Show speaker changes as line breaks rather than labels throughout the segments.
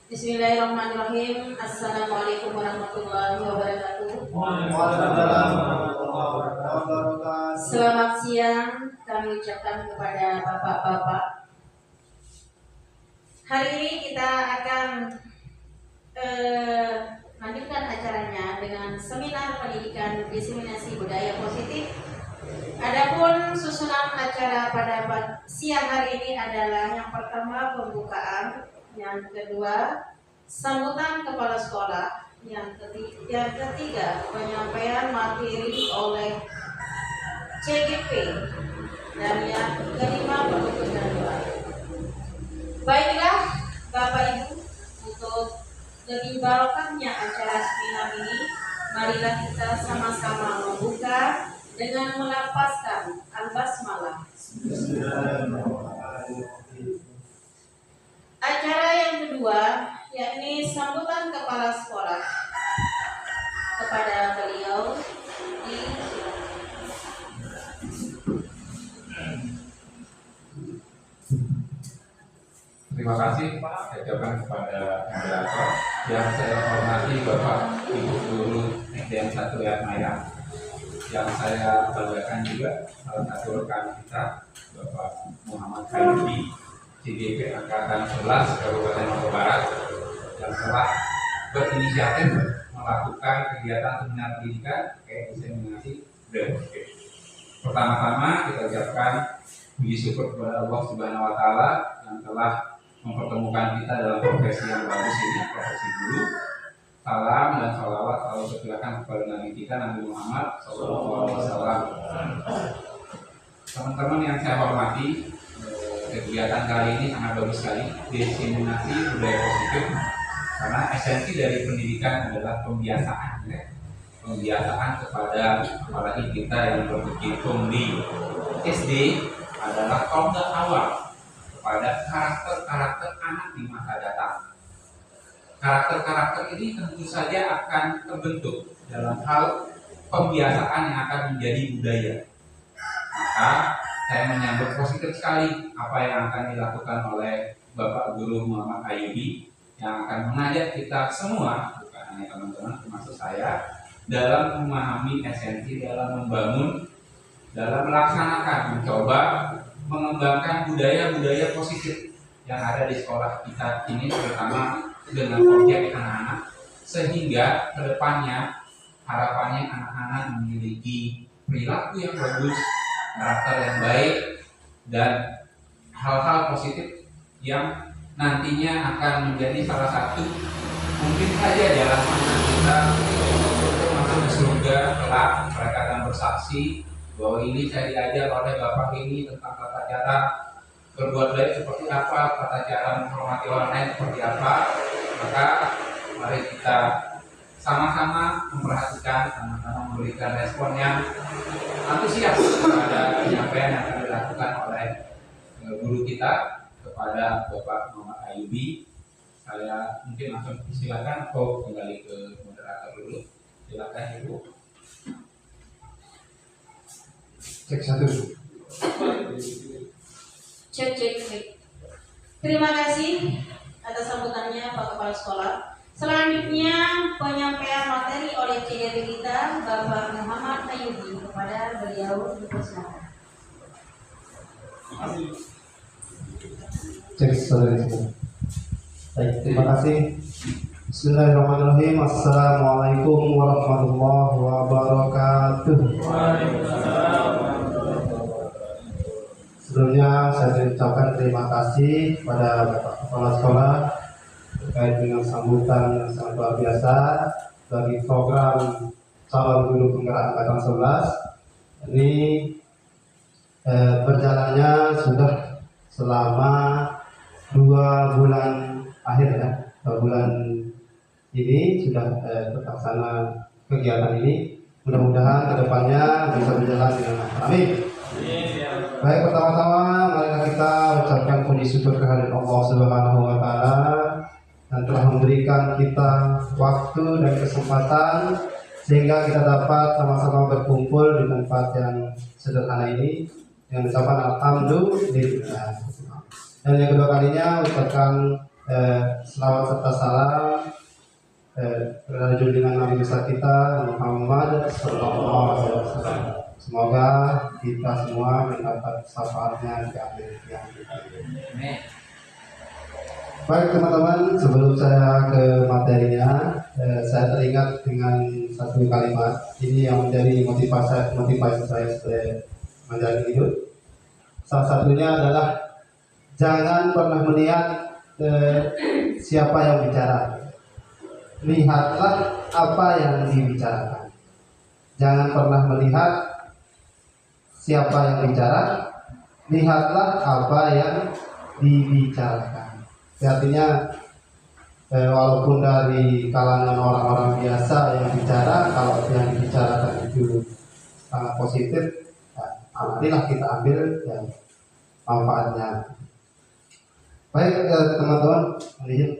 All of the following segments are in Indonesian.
Bismillahirrahmanirrahim. Assalamualaikum warahmatullahi wabarakatuh.
Waalaikumsalam warahmatullahi wabarakatuh.
Selamat siang kami ucapkan kepada bapak-bapak. Hari ini kita akan lanjutkan acaranya dengan seminar pendidikan diseminasi budaya positif. Adapun susunan acara pada siang hari ini adalah yang pertama pembukaan, yang kedua sambutan kepala sekolah, yang ketiga penyampaian materi oleh CGP, dan yang kelima penutup dan doa. Baiklah Bapak Ibu, untuk lebih barokahnya acara seminar ini, marilah kita sama-sama membuka dengan melafazkan al-basmalah. Acara yang kedua yakni sambutan kepala sekolah. Kepada beliau
Terima kasih saya ucapkan kepada moderator yang saya hormati Bapak Ibu Guru SDN 1 Yatmaya, yang saya banggakan juga salah satu rekan kita Bapak Muhammad Hayubi, CGP Angkatan 11 Kabupaten Lombok Barat, yang telah berinisiatif melakukan kegiatan seminar pendidikan diseminasi budaya positif. Pertama-tama kita ucapkan puji syukur kepada Allah Subhanahu wa Ta'ala yang telah mempertemukan kita dalam profesi yang bagus ini, profesi guru. Salam dan salawat selalu tercurahkan kepada Nabi kita Nabi Muhammad SAW. Teman-teman yang saya hormati, kegiatan kali ini sangat bagus sekali, diseminasi budaya positif, karena esensi dari pendidikan adalah pembiasaan, ya. Pembiasaan kepada apalagi kita yang berkecimpung di SD adalah tonggak awal kepada karakter-karakter anak di masa datang. Karakter-karakter ini tentu saja akan terbentuk dalam hal pembiasaan yang akan menjadi budaya. Maka saya menyambut positif sekali apa yang akan dilakukan oleh Bapak Guru Muhammad Hayubi, yang akan mengajak kita semua, bukan hanya teman-teman termasuk saya, dalam memahami esensi, dalam membangun, dalam melaksanakan, mencoba mengembangkan budaya-budaya positif yang ada di sekolah kita ini, terutama dengan objek anak-anak, sehingga kedepannya harapannya anak-anak memiliki perilaku yang bagus, karakter yang baik, dan hal-hal positif yang nantinya akan menjadi salah satu mungkin saja jalan masuk kita untuk masuk ke surga kelak. Mereka akan bersaksi bahwa ini saya diajar oleh Bapak ini tentang tata cara berbuat baik seperti apa, tata cara menghormati orang lain seperti apa. Maka mari kita sama-sama memperhatikan, sama-sama memberikan respon yang antusias kepada penyampaian yang akan dilakukan oleh guru kita kepada Bapak Muhammad Hayubi. Saya mungkin langsung silakan atau kembali ke moderator dulu. Silakan Ibu.
Cek satu.
cek. Terima kasih atas sambutannya Pak Kepala Sekolah. Selanjutnya penyampaian materi oleh CGP kita Bapak Muhammad Hayubi, kepada beliau dipersilakan.
Cek satu. Baik, terima kasih. Bismillahirrahmanirrahim. Assalamualaikum warahmatullahi wabarakatuh. Sebelumnya saya ucapkan terima kasih kepada Bapak Kepala Sekolah terkait dengan sambutan yang sangat luar biasa bagi program calon guru penggerak angkatan 11. Ini berjalannya sudah selama 2 bulan akhir, ya. 2 bulan ini sudah terlaksana kegiatan ini. Mudah-mudahan kedepannya bisa berjalan dengan lancar. Amin. Baik, pertama-tama marilah kita ucapkan puji syukur kehadirat Allah Subhanahu wa Ta'ala yang telah memberikan kita waktu dan kesempatan sehingga kita dapat sama-sama berkumpul di tempat yang sederhana ini dengan ucapan alhamdulillah. Dan yang kedua kalinya ucapkan Selawat serta salam junjungan Nabi besar kita Muhammad Sallallahu Alaihi Wasallam. Semoga kita semua mendapat syafaatnya di akhir yang Baik teman-teman, sebelum saya ke materinya, saya teringat dengan satu kalimat ini yang menjadi motivasi saya sebagai menjalani hidup. Salah satunya adalah jangan pernah melihat siapa yang bicara, lihatlah apa yang dibicarakan. Jangan pernah melihat siapa yang bicara, lihatlah apa yang dibicarakan. Artinya walaupun dari kalangan orang-orang biasa yang bicara, kalau yang dibicarakan itu sangat positif, amatilah kita ambil yang manfaatnya. Baik teman-teman, lihat.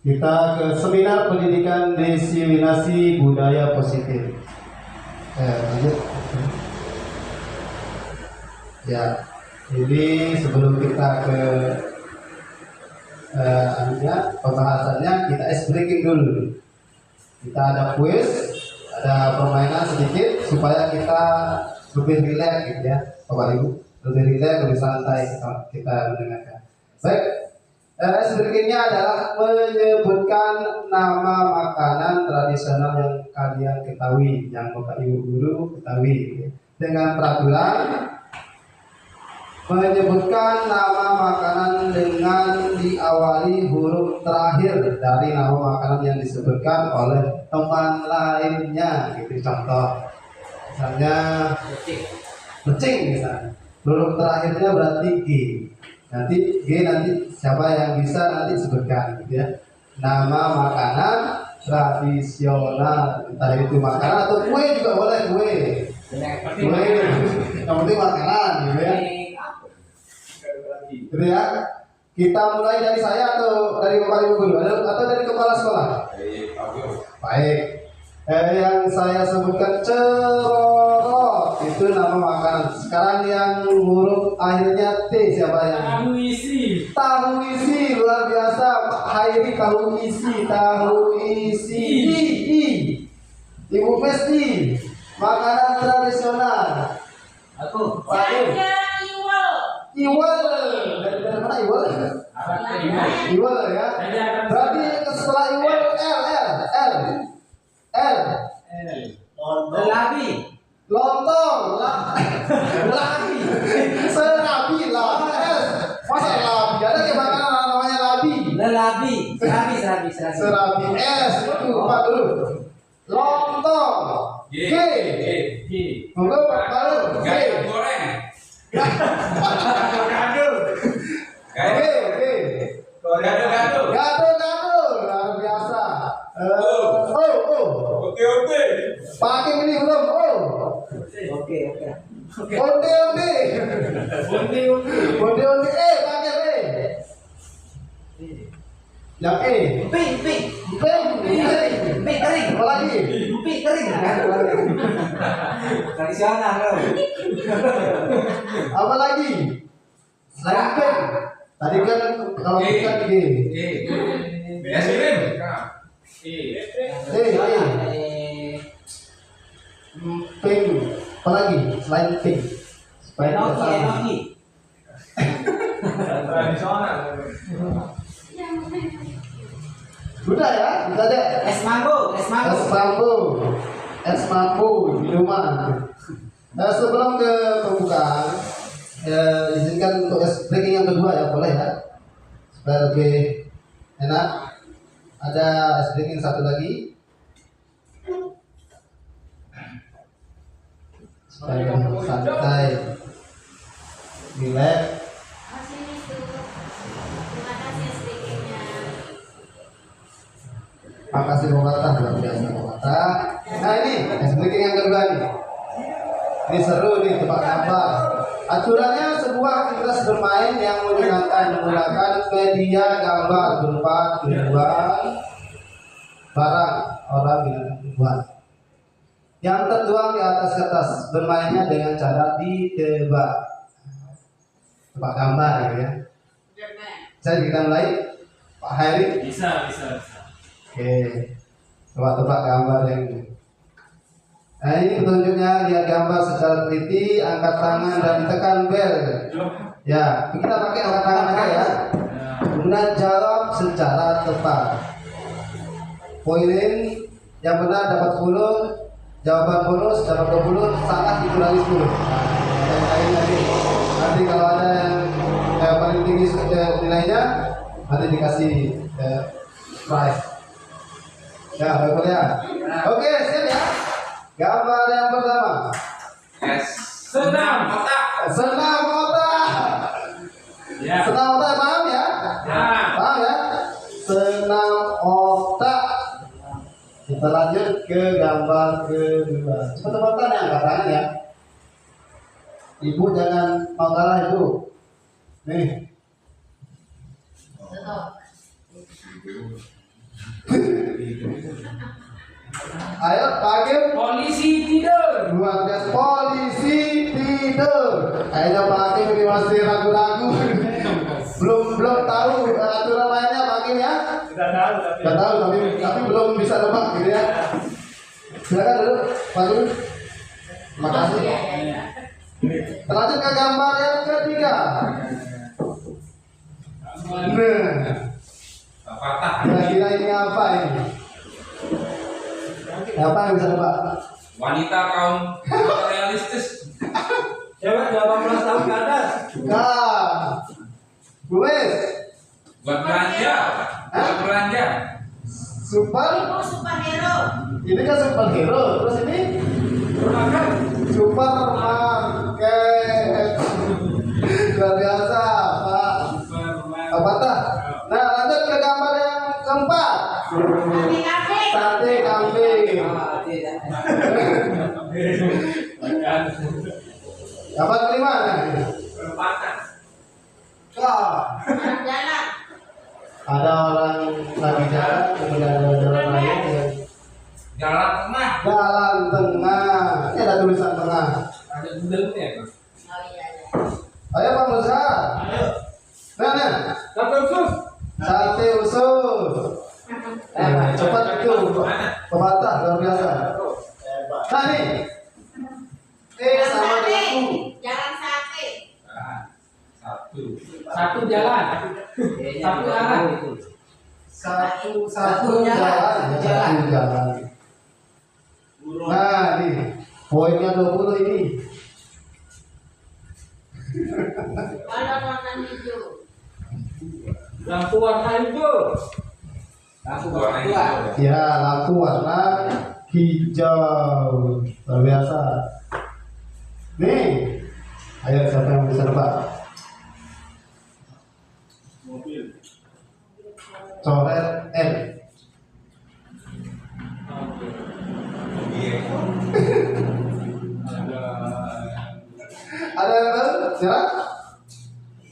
Kita ke seminar pendidikan diseminasi budaya positif. Lanjut. Ya, ini sebelum kita ke pembahasannya, kita ice breaking dulu. Kita ada quiz, ada permainan sedikit supaya kita lebih rileks gitu ya, Bapak Ibu, lebih rileks, lebih santai kita mendengarkan. Baik, ice breakingnya adalah menyebutkan nama makanan tradisional yang kalian ketahui, yang Bapak Ibu guru ketahui, gitu ya. Dengan peraturan menyebutkan nama makanan dengan diawali huruf terakhir dari nama makanan yang disebutkan oleh teman lainnya, gitu. Contoh misalnya pecing misalnya, huruf terakhirnya berarti G. Nanti siapa yang bisa nanti sebutkan, gitu ya. Nama makanan tradisional, entah itu makanan atau kue juga boleh, kue yang penting makanan, gitu ya. Gitu ya. Kita mulai dari saya atau dari Bapak Ibu guru atau dari kepala sekolah? Baik. Yang saya sebutkan cerorot itu nama makanan. Sekarang yang huruf akhirnya T, siapa yang?
Tahu isi.
Tahu isi, luar biasa. Pak Hairi tahu isi, tahu isi. I. Ibu Mesti, makanan tradisional.
Aku.
Saya
Iwal. Dari mana Iwal? Iwal ya. Berarti setelah Iwal L.
Lelabi.
Lontong. Labi. Serabi lah. Masa labi? Ada yang makanan namanya labi.
Lelabi. Serabi.
Serabi S itu Pak dulu. Lontong. G. Monggo Pak baru. G.
goreng.
Gado, luar biasa.
Oke.
Pakai ini belum?
Oke.
Onde. Pakai E. Yang E.
Pi. Kering.
Apa lagi?
Pi kering. Tradisional loh.
Apa lagi? Selain P. Tadi kan kalau bukan G.
Biasain.
Pink. Apa lagi? Selain pink. Supaya tidak salah.
Enoki.
Tradisional.
Sudah ya, kita deh.
Es mango.
Es mampu minuman. Sebelum ke pembukaan, izinkan untuk es breaking yang kedua ya, boleh ya, supaya lebih enak. Ada es breaking satu lagi, supaya lebih santai, relax. Makasih Bapak, luar biasa Bapak. Nah ini es breaking yang kedua nih. Ini seru nih, tebak gambar. Aturannya sebuah aktivitas bermain yang menggunakan media gambar berupa tumbuhan, barang, orang, binatang, tumbuhan. yang tertuang di atas kertas, bermainnya dengan cara ditebak. Tebak gambar gitu ya. Saya kita mulai, Pak Hairi.
Bisa.
Oke, coba tebak gambar yang ini. Nah ini petunjuknya, lihat gambar secara teliti, angkat tangan dan tekan bel. Ya, kita pakai angkat tangan aja ya. Kemudian jawab secara tepat. Poin yang benar dapat 10, jawaban bonus dapat 20, salah dikurangi 10. Nanti kalau ada yang paling tinggi nilainya, nanti dikasih prize. Ya, baik ya. Oke, siap ya. Gambar yang pertama.
Senam otak.
Senam otak.
Ya.
Senam otak paham ya? Paham ya? Senam otak. Kita lanjut ke gambar kedua. Cepat-cepatan ya angkat tangan ya. Ibu jangan mau kalah ibu. Nih. Ayo panggil
Polisi tidur.
luar biasa, polisi tidur. Ayo panggil, ini masih ragu-ragu. belum tahu aturan mainnya, panggil ya.
Sudah tahu
Sudah tahu tapi belum bisa tebak gitu ya. Silakan dulu panggil. Terima kasih. Lanjut ke gambar yang ketiga. Nah,
Patah.
kira-kira ini apa ini? Apa yang bisa tebak?
Wanita kaum realistis.
Cewek 18 tahun ke atas.
Nah, Bues,
Buat belanja. Buat belanja.
super.
Ibu superhero.
Ini kan superhero, terus ini supermarket. Luar biasa, Pak. Apa tak? Nah, lanjut ke gambar yang keempat. Sate kambing. Gambar kelima.
Jalan.
Ada orang lagi jalan, kemudian ada jalan lain.
Jalan tengah.
Jalan tengah. Ini ada tulisan tengah.
Ada budelnya.
Oh iya.
Ayo Pak Musa. Nah.
Satu sus.
Sate usus. Cepat itu. Pepatah luar biasa. Nah nih. Sama dengan U.
Jalan sate.
Nah, satu.
Satu jalan. Satu arah.
Satu jalan. Nah nih. Poinnya 20 ini.
Balon warna hijau.
Lampu warna hijau.
Langsung
Warna
berdua.
hijau.
Ya, lampu warna hijau. Luar biasa. Nih. Ayo siapa yang bisa nebak? Coret N.
Iya.
Ada yang tahu? Siapa?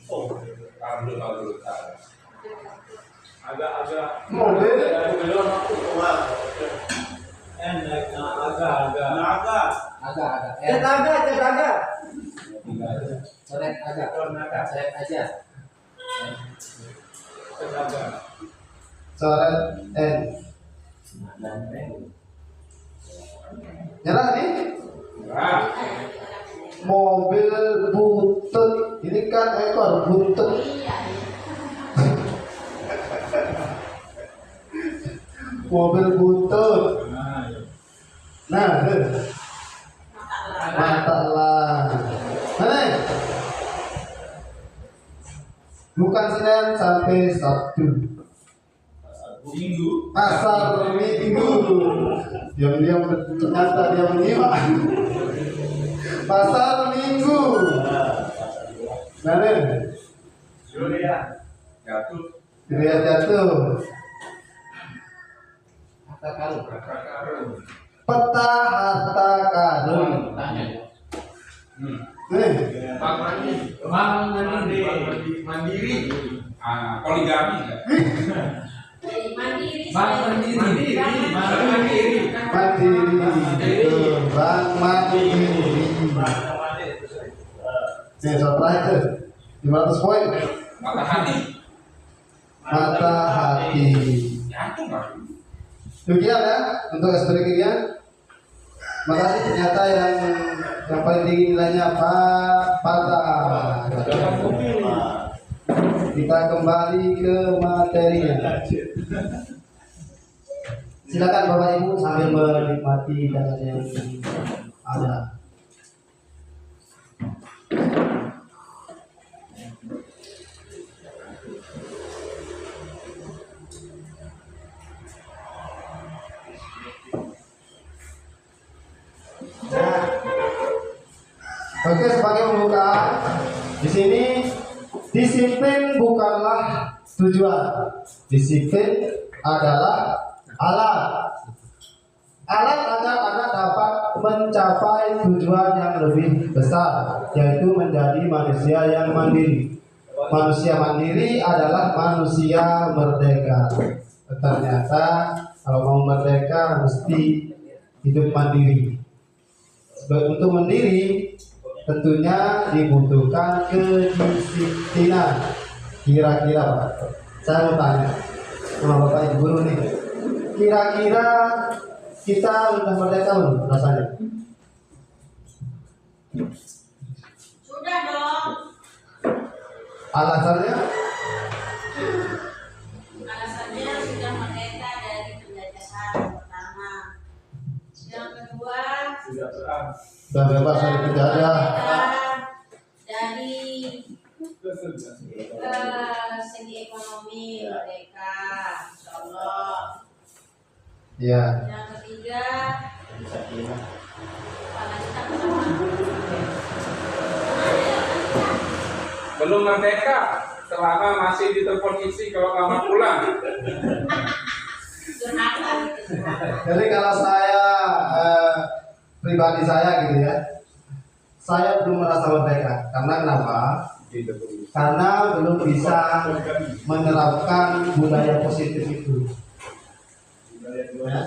Tahu dulu.
Agak.
Mobil.
Belum aku keluar. Agak.
Cetaga. Coret agak. Coret aja.
Coret N. Nyerah nih.
Nah,
Mobil butut. Ini kan ekor butut.
Iya.
Mobil butut. Nah, mata lah. Nah, bukan Senin sampai Sabtu.
Minggu.
Pasar Minggu. Diam-diam ternyata dia menyimak. Pasar Minggu. Nah,
Jatuh.
dilihat jatuh.
Harta karun.
Peta harta karun. Nih,
Bank mandiri. Poligami enggak?
Jadi mandiri.
Bank mandiri.
Bank
Bank mandiri.
mandiri. Betul. Nih, soal terakhir tuh. 500 poin.
Mata hati.
Mata hati.
Jantung nggak?
Demikian ya untuk SPP kalian. Makasih, ternyata yang paling tinggi nilainya patah. Kita kembali ke materinya. Silakan Bapak Ibu sambil menikmati data yang ada. Oke, sebagai pembukaan, di sini disiplin bukanlah tujuan. Disiplin adalah alat. Alat agar anak dapat mencapai tujuan yang lebih besar, yaitu menjadi manusia yang mandiri. Manusia mandiri adalah manusia merdeka. Ternyata kalau mau merdeka mesti hidup mandiri. Untuk mandiri tentunya dibutuhkan kedisiplinan. Kira-kira Pak, saya mau tanya sama Bapak Ibu guru nih, kira-kira kita udah merdeka belum rasanya?
Sudah dong.
Alasannya?
Alasannya sudah merdeka dari penjajahan pertama. Yang kedua,
Sudah bebas dari penjajah.
dari segi ekonomi merdeka, insya Allah.
Iya.
Yang ketiga, karena kita pertama.
Belum merdeka selama masih di terposisi kalau lama pulang.
Durhaka gitu.
Jadi kalau saya pribadi saya gitu ya, saya belum merasa merdeka. Karena kenapa? Karena belum bisa menerapkan budaya positif itu. Ya,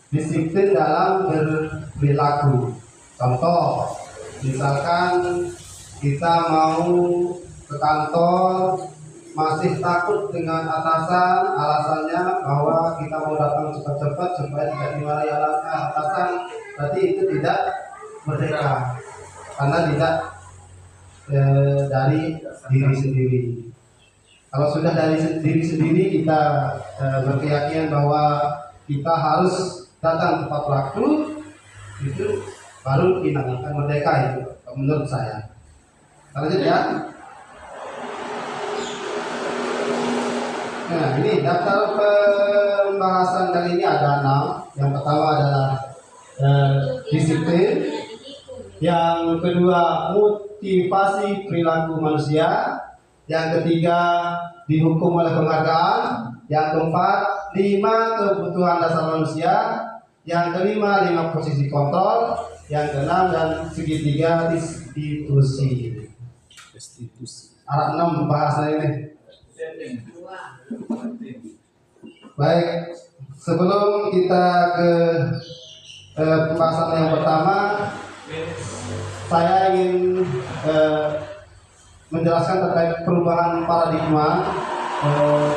disiplin dalam berperilaku. Contoh, misalkan kita mau ke kantor masih takut dengan atasan, alasannya bahwa kita mau datang cepat-cepat supaya tidak dimarahi atasan, berarti itu tidak merdeka karena tidak dari diri sendiri. Kalau sudah dari diri sendiri kita berkeyakinan bahwa kita harus datang tepat waktu, itu baru dinamakan merdeka itu menurut saya. Lanjut ya. Nah, ini daftar pembahasan kali ini ada 6. Yang pertama adalah disiplin. Yang kedua, motivasi perilaku manusia. Yang ketiga, dihukum oleh penghargaan. Yang keempat, 5 kebutuhan dasar manusia. Yang kelima, 5 posisi kontrol. Yang keenam dan segitiga restitusi. Ada 6 pembahasan ini. Baik, sebelum kita ke pembahasan yang pertama, saya ingin menjelaskan terkait perubahan paradigma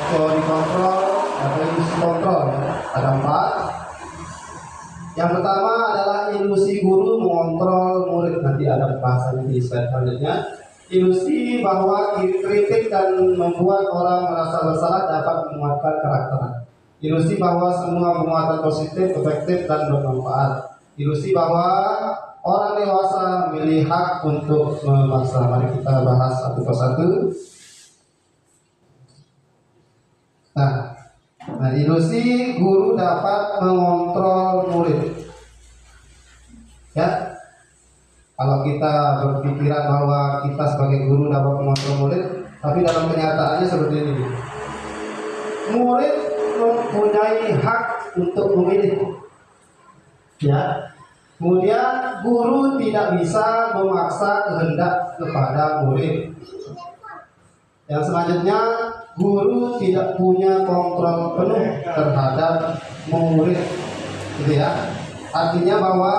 teori kontrol atau ilusi kontrol. Ada 4. Yang pertama adalah ilusi guru mengontrol murid. Nanti ada pembahasan di slide selanjutnya. Ilusi bahwa kritik dan membuat orang merasa bersalah dapat menguatkan karakter. Ilusi bahwa semua penguatan positif, efektif, dan bermanfaat. Ilusi bahwa orang dewasa memiliki hak untuk memaksa. Mari kita bahas satu persatu. Nah, ilusi guru dapat mengontrol murid. Ya. Kalau kita berpikiran bahwa kita sebagai guru dapat mengontrol murid, tapi dalam kenyataannya seperti ini. Murid mempunyai hak untuk memilih. Ya. Kemudian guru tidak bisa memaksa kehendak kepada murid. Yang selanjutnya, guru tidak punya kontrol penuh terhadap murid. Gitu ya. Artinya bahwa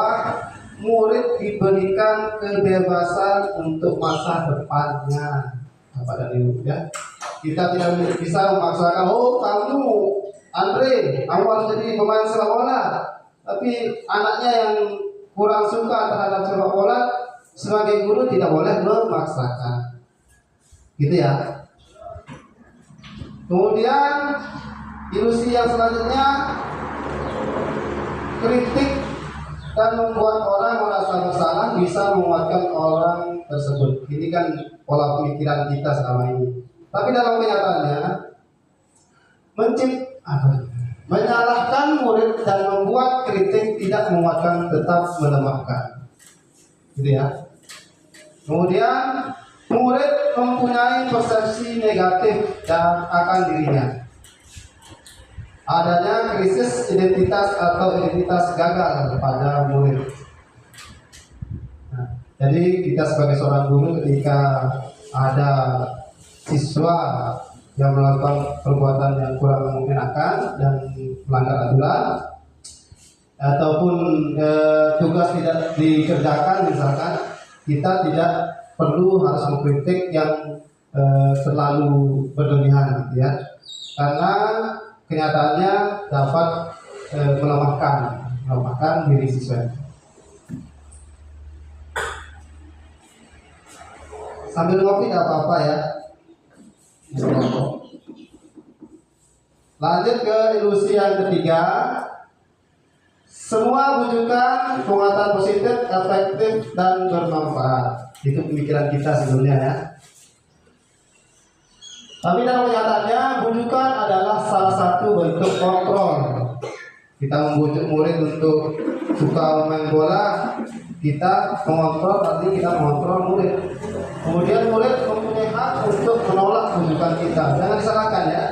murid diberikan kebebasan untuk masa depannya. Bapak dan Ibu ya. Kita tidak bisa memaksakan, oh kamu Andre, awal jadi pemain sepak bola, tapi anaknya yang kurang suka terhadap sepak bola, sebagai guru tidak boleh memaksakan. Gitu ya. Kemudian ilusi yang selanjutnya, kritik dan membuat orang merasa bersalah bisa menguatkan orang tersebut. Ini kan pola pemikiran kita selama ini. Tapi dalam kenyataannya, menyalahkan murid dan membuat kritik tidak menguatkan, tetap melemahkan. Gitu ya. Kemudian murid mempunyai persepsi negatif dan akan dirinya. Adanya krisis identitas atau identitas gagal pada murid. Nah, jadi kita sebagai seorang guru ketika ada siswa yang melakukan perbuatan yang kurang mengenakan dan melanggar aturan, ataupun tugas tidak dikerjakan misalkan, kita tidak perlu harus mengkritik yang terlalu berlebihan, ya, karena kenyataannya dapat melemahkan diri siswa. Sambil ngopi tidak apa-apa ya. Lanjut ke ilusi yang ketiga. Semua bujukan penguatan positif, efektif dan bermanfaat. Itu pemikiran kita sebelumnya ya. Tapi dalam kenyataannya bujukan adalah salah satu bentuk kontrol. Kita membujuk murid untuk suka main bola, kita mengontrol, nanti kita mengontrol murid. Kemudian murid mempunyai hak untuk menolak bujukan kita. Jangan disalahkan ya.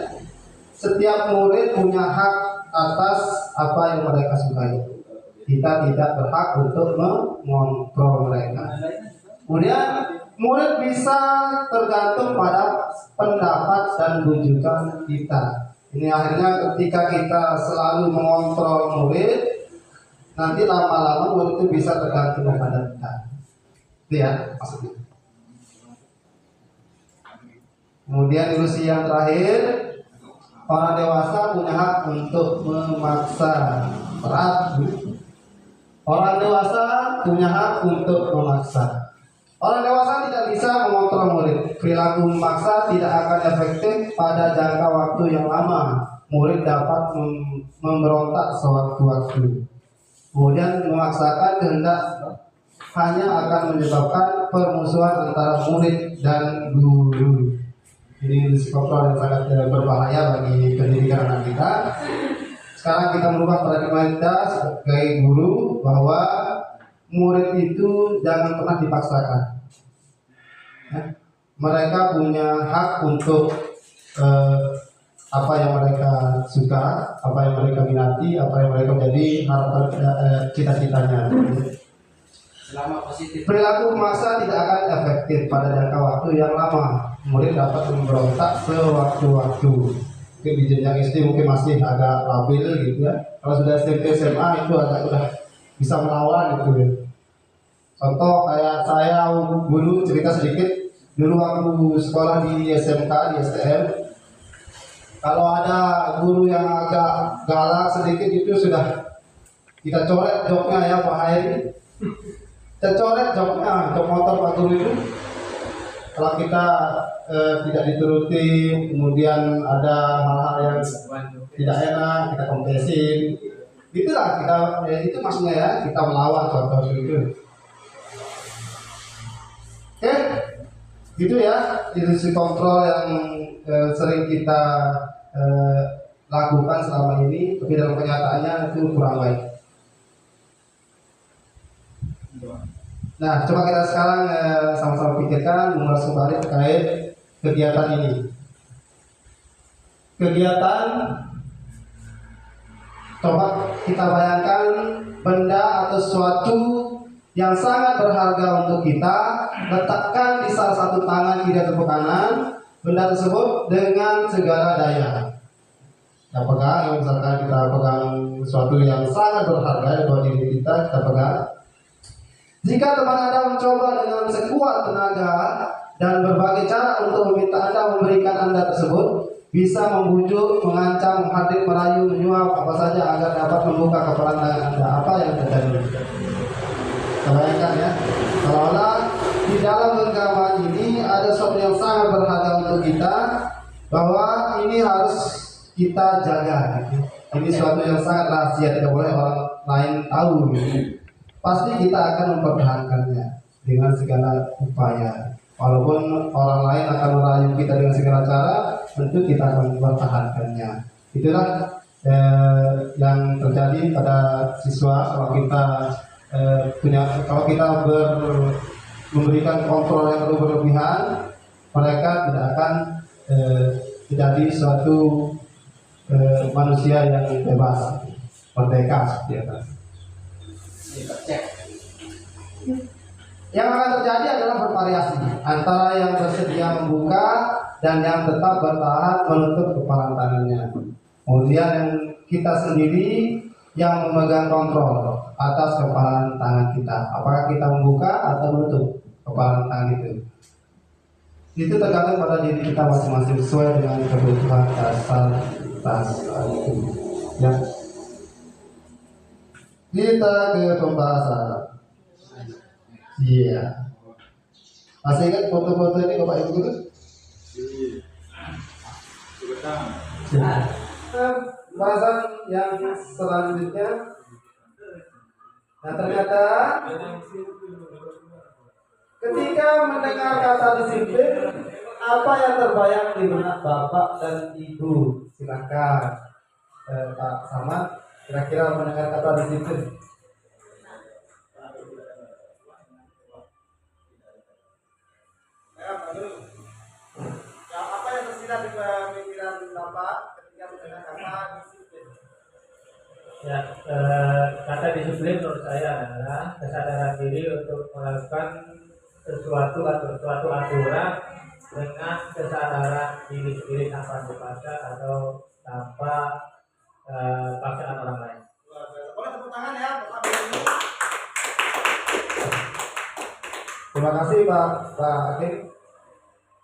Setiap murid punya hak atas apa yang mereka sukai. Kita tidak berhak untuk mengontrol mereka. Kemudian murid bisa tergantung pada pendapat dan bujukan kita. Ini akhirnya ketika kita selalu mengontrol murid, nanti lama-lama murid itu bisa tergantung kepada kita. Itu ya maksudnya. Kemudian ilusi yang terakhir, orang dewasa punya hak untuk memaksa. Berat. Orang dewasa punya hak untuk memaksa. Orang dewasa tidak bisa mengontrol murid. Perilaku memaksa tidak akan efektif pada jangka waktu yang lama. Murid dapat memberontak sewaktu-waktu. Kemudian memaksakan kehendak hanya akan menyebabkan permusuhan antara murid dan guru. Ini ilusi kontrol yang sangat berbahaya bagi pendidikan anak kita. Sekarang kita merubah paradigma kita sebagai guru bahwa murid itu jangan pernah dipaksakan. Ya. Mereka punya hak untuk apa yang mereka suka, apa yang mereka minati, apa yang mereka menjadi harapan cita-citanya.
Selama positif.
Perilaku memaksa tidak akan efektif pada jangka waktu yang lama. Murid dapat memberontak sewaktu-waktu. Mungkin di jenjang SD mungkin masih agak labil gitu ya. Kalau sudah SMP SMA itu agak udah bisa melawan gitu ya. Contoh kayak saya dulu cerita sedikit, dulu waktu sekolah di SMK di STM, kalau ada guru yang agak galak sedikit itu sudah kita coret joknya ya Pak Hairi. Kita coret joknya, jok motor Pak Guru itu. Kalau kita tidak dituruti, kemudian ada hal-hal yang tidak enak, kita kompesin. Itulah kita, ya, itu maksudnya ya, kita melawan contoh itu. Oke, gitu ya, ilusi kontrol yang sering kita lakukan selama ini, tapi dalam kenyataannya itu kurang baik. Nah, coba kita sekarang sama-sama pikirkan, mengulas kembali terkait kegiatan ini. Kegiatan, coba kita bayangkan benda atau sesuatu yang sangat berharga untuk kita, letakkan di salah satu tangan kiri atau kanan benda tersebut dengan segala daya. Kita pegang, misalkan kita pegang sesuatu yang sangat berharga buat diri kita pegang. Jika teman Anda mencoba dengan sekuat tenaga dan berbagai cara untuk meminta Anda memberikan Anda tersebut, bisa membujuk, mengancam, menghadik, merayu, menyuap, apa saja agar dapat membuka kepalan tangan Anda. Apa yang terjadi? Bayangkan ya, seolah di dalam genggaman ini ada sesuatu yang sangat berharga untuk kita, bahwa ini harus kita jaga. Ini suatu yang sangat rahasia, tidak boleh orang lain tahu. Pasti kita akan mempertahankannya dengan segala upaya. Walaupun orang lain akan merayu kita dengan segala cara, tentu kita akan mempertahankannya. Itulah yang terjadi pada siswa kalau kita memberikan kontrol yang berlebihan, mereka tidak akan menjadi suatu manusia yang bebas, merdeka. Yang akan terjadi adalah bervariasi antara yang bersedia membuka dan yang tetap bertahan menutup kepalan tangannya. Kemudian yang kita sendiri yang memegang kontrol atas kepalan tangan kita. Apakah kita membuka atau menutup kepalan tangan itu? Itu tergantung pada diri kita masing-masing sesuai dengan kebutuhan dasar itu. Ya. Kita ke pembahasan. Iya. Masih ingat foto-foto ini Bapak Ibu itu? Iya. Pembahasan yang selanjutnya. Nah ternyata ketika mendengar kata disiplin, apa yang terbayang di benak Bapak dan Ibu? Silakan Pak Samad, kira-kira mendengar kata disiplin. Apa yang tersirat di pemikiran Bapak ketika mendengar kata disiplin?
Ya, kata disiplin menurut saya adalah kesadaran diri untuk melakukan sesuatu atau suatu aturan dengan kesadaran diri sendiri tanpa dipaksa atau tanpa paksaan orang lain.
Boleh tepuk tangan ya, Bapak Ibu. Terima kasih Pak Hakim.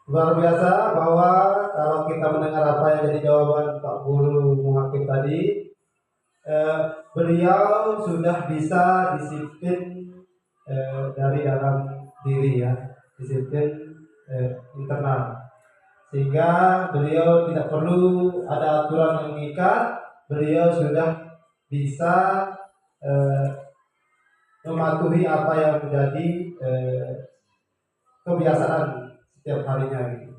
Luar biasa bahwa kalau kita mendengar apa yang jadi jawaban Pak Guru Muhakim tadi, beliau sudah bisa disiplin dari dalam diri ya, disiplin internal, sehingga beliau tidak perlu ada aturan yang mengikat. Beliau sudah bisa mematuhi apa yang menjadi kebiasaan setiap harinya gitu.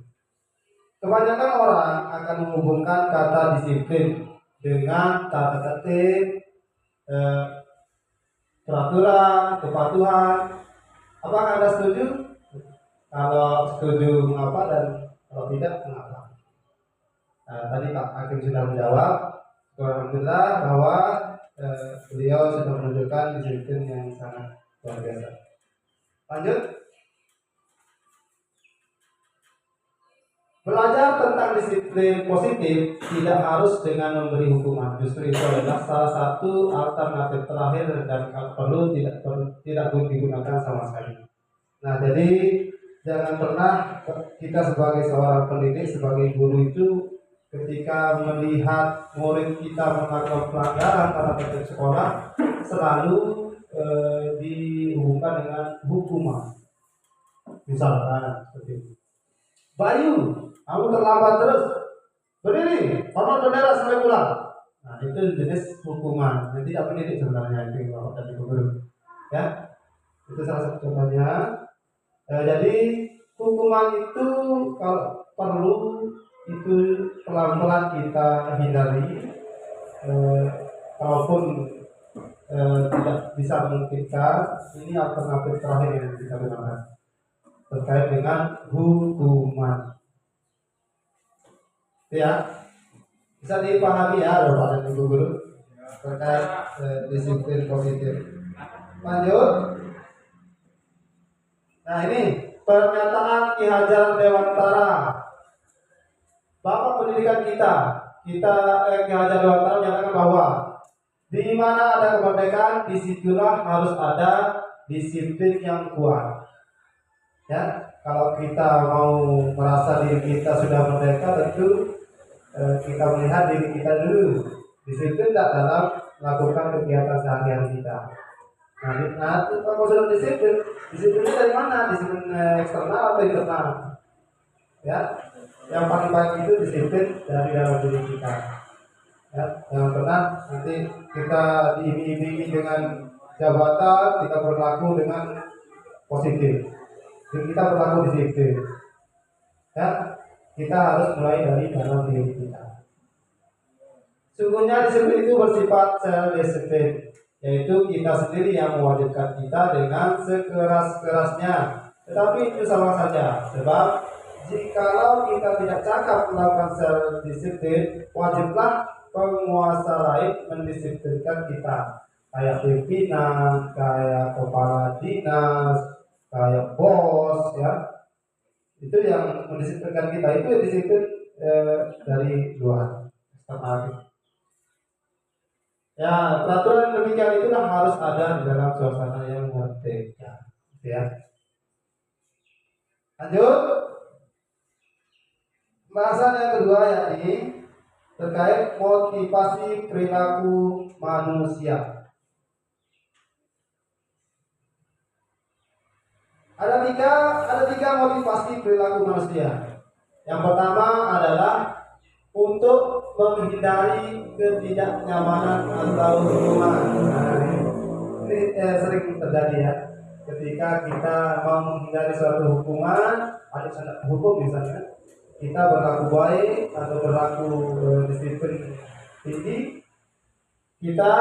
Kebanyakan orang akan menghubungkan kata disiplin dengan tata tertib, peraturan, kepatuhan. Apakah Anda setuju? Kalau setuju mengapa dan kalau tidak mengapa? Tadi Pak Hakim sudah menjawab. Alhamdulillah bahwa beliau sudah menunjukkan disiplin yang sangat luar biasa. Lanjut. Belajar tentang disiplin positif tidak harus dengan memberi hukuman. Justru itu adalah salah satu alternatif terakhir dan kalau perlu tidak digunakan sama sekali. Nah, jadi jangan pernah kita sebagai seorang pendidik, sebagai guru itu ketika melihat murid kita melakukan pelanggaran tata tertib sekolah selalu dihubungkan dengan hukuman. Misalkan seperti itu. Bayu, kamu terlambat terus. Berdiri, hormat bendera sampai pulang. Nah, itu jenis hukuman. Jadi tidak pendidik sebenarnya itu Bapak dan Ibu guru. Ya, itu salah satu contohnya. Jadi hukuman itu kalau perlu itu pelan-pelan kita hindari. Kalaupun tidak bisa memungkinkan, ini alternatif terakhir yang kita gunakan terkait dengan hukuman. Ya, bisa dipahami ya Bapak dan Ibu guru terkait disiplin positif. Lanjut. Nah ini pernyataan Ki Hajar Dewantara, Bapak pendidikan kita Ki Hajar Dewantara menyatakan bahwa di mana ada kemerdekaan, disitulah harus ada disiplin yang kuat. Ya, kalau kita mau merasa diri kita sudah merdeka, tentu kita melihat diri kita dulu disiplin tak dalam melakukan kegiatan sehari-hari kita. Nah, kalau sudah disiplin, disiplinnya dari mana? Disiplin eksternal atau internal? Ya, yang paling baik itu disiplin dari dalam diri kita. Ya, yang benar nanti kita diiming-imingi dengan jabatan, kita berlaku dengan positif. Jadi kita berlaku disiplin. Ya, kita harus mulai dari dalam diri kita. Sungguhnya disiplin itu bersifat self disiplin, yaitu kita sendiri yang mewajibkan kita dengan sekeras-kerasnya. Tetapi itu sama saja, sebab jikalau kita tidak cakap melakukan self disiplin, wajiblah penguasa lain mendisiplinkan kita, kayak pimpinan, kayak kepala dinas, kayak bos, ya. Itu yang mendisiplinkan kita, itu disiplin dari luar, eksternal. Ya, peraturan demikian itulah harus ada di dalam suasana yang merdeka, ya. Lanjut, bahasan yang kedua yakni terkait motivasi perilaku manusia. Ada tiga motivasi perilaku manusia. Yang pertama adalah untuk menghindari ketidaknyamanan atau hukuman. Nah, ini sering terjadi ya. Ketika kita mau menghindari suatu hukuman, ada hukum misalnya, kita berlaku baik atau berlaku disiplin tinggi, kita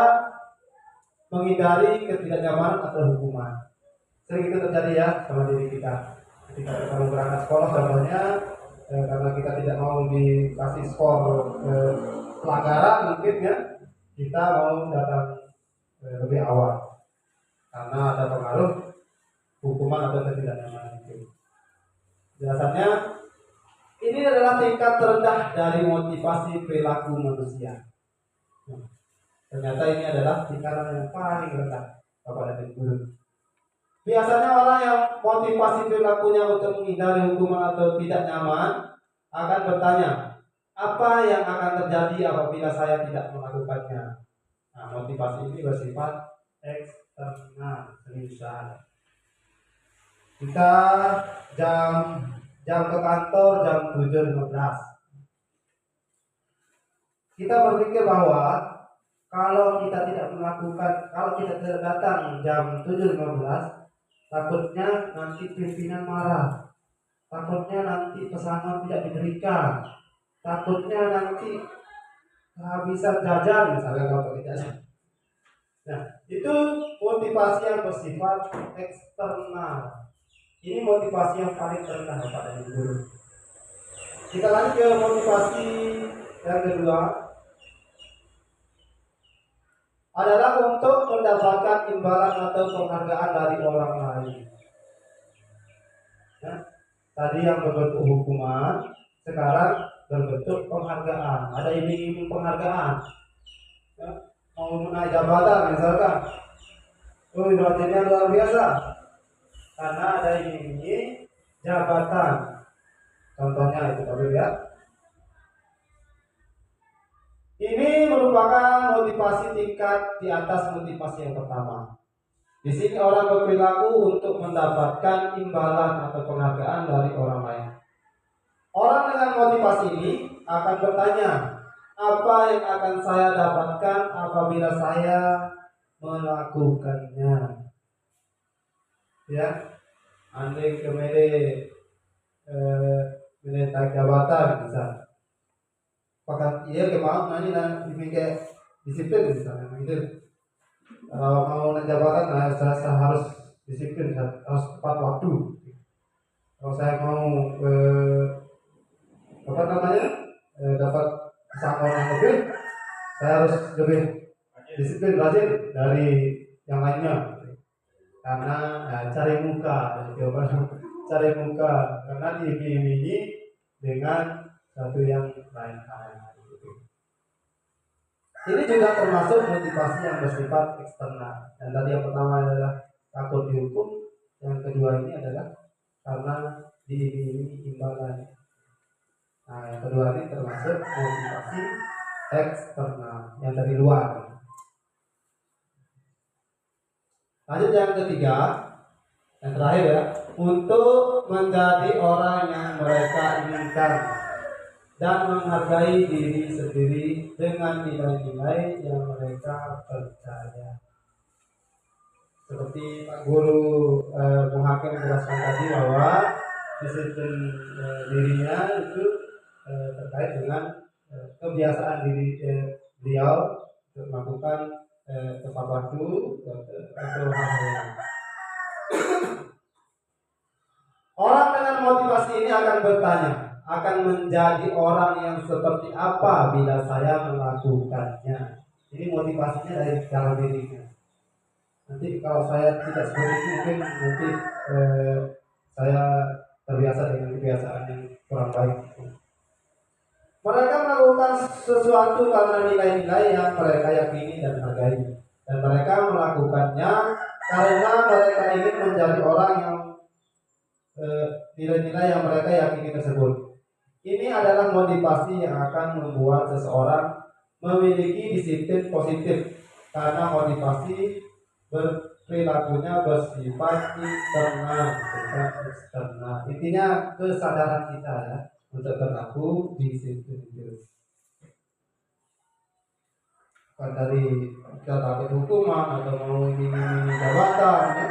menghindari ketidaknyamanan atau hukuman. Sering itu terjadi ya sama diri kita. Ketika kita mau berangkat sekolah contohnya, karena kita tidak mau dikasih skor pelanggaran mungkin ya, kita mau datang lebih awal karena ada pengaruh hukuman atau ketidaknyamanan itu. Jelasannya, ini adalah tingkat terendah dari motivasi perilaku manusia. Ternyata ini adalah tingkatan yang paling rendah kepada Ibu. Biasanya orang yang motivasi perilakunya untuk menghindari hukuman atau tidak nyaman akan bertanya, apa yang akan terjadi apabila saya tidak melakukannya? Nah, motivasi ini bersifat eksternal, misal kita jam ke kantor jam 7.15. Kita berpikir bahwa kalau kita tidak datang jam 7.15, takutnya nanti pimpinan marah, takutnya nanti pesangon tidak diberikan, takutnya nanti kehabisan jajan misalnya kalau pakai jajan. Nah, itu motivasi yang bersifat eksternal. Ini motivasi yang paling rendah pada guru. Kita lanjut ke motivasi yang kedua, adalah untuk mendapatkan imbalan atau penghargaan dari orang lain. Ya, tadi yang berbentuk hukuman, sekarang berbentuk penghargaan. Ada iming-iming penghargaan. Ya, mau menaik jabatan misalkan, rajinnya luar biasa, karena ada iming-iming jabatan. Contohnya itu tadi ya. Ini merupakan motivasi tingkat di atas motivasi yang pertama. Di sini orang berperilaku untuk mendapatkan imbalan atau penghargaan dari orang lain. Orang dengan motivasi ini akan bertanya, apa yang akan saya dapatkan apabila saya melakukannya? Ya, andai kemede menaik jabatan misalnya. Pakat iya kemau nanti dimikir disiplin misalnya gitu. Kalau mau naik jabatan, saya harus disiplin, harus tepat waktu. Kalau saya mau dapat pesangon yang lebih, saya harus lebih disiplin, rajin dari yang lainnya. Karena cari muka, cari muka, karena diiming-imingi dengan satu yang lain. Ini juga termasuk motivasi yang bersifat eksternal. Dan tadi yang pertama adalah takut dihukum, yang kedua ini adalah karena diiming-imingi imbalan. Nah, yang kedua ini termasuk motivasi eksternal yang dari luar. Lanjut yang ketiga, yang terakhir ya, untuk menjadi orang yang mereka inginkan dan menghargai diri sendiri dengan nilai-nilai yang mereka percaya. Seperti Pak Guru Bung Hakim menjelaskan tadi bahwa disiplin dirinya itu terkait dengan kebiasaan diri beliau untuk melakukan tepat waktu atau hal yang orang dengan motivasi ini akan bertanya, akan menjadi orang yang seperti apa bila saya melakukannya. Ini motivasinya dari dalam dirinya. Nanti kalau saya tidak seperti itu, mungkin nanti saya terbiasa dengan kebiasaan yang kurang baik. Mereka melakukan sesuatu karena nilai-nilai yang mereka yakini dan hargai, dan mereka melakukannya karena mereka ingin menjadi orang yang nilai-nilai yang mereka yakini tersebut. Ini adalah motivasi yang akan membuat seseorang memiliki disiplin positif, karena motivasi perilakunya bersifat internal, bukan eksternal. Intinya kesadaran kita ya untuk berlaku disiplin itu. Bukan dari kita takut hukuman atau mau ingin jabatan ya.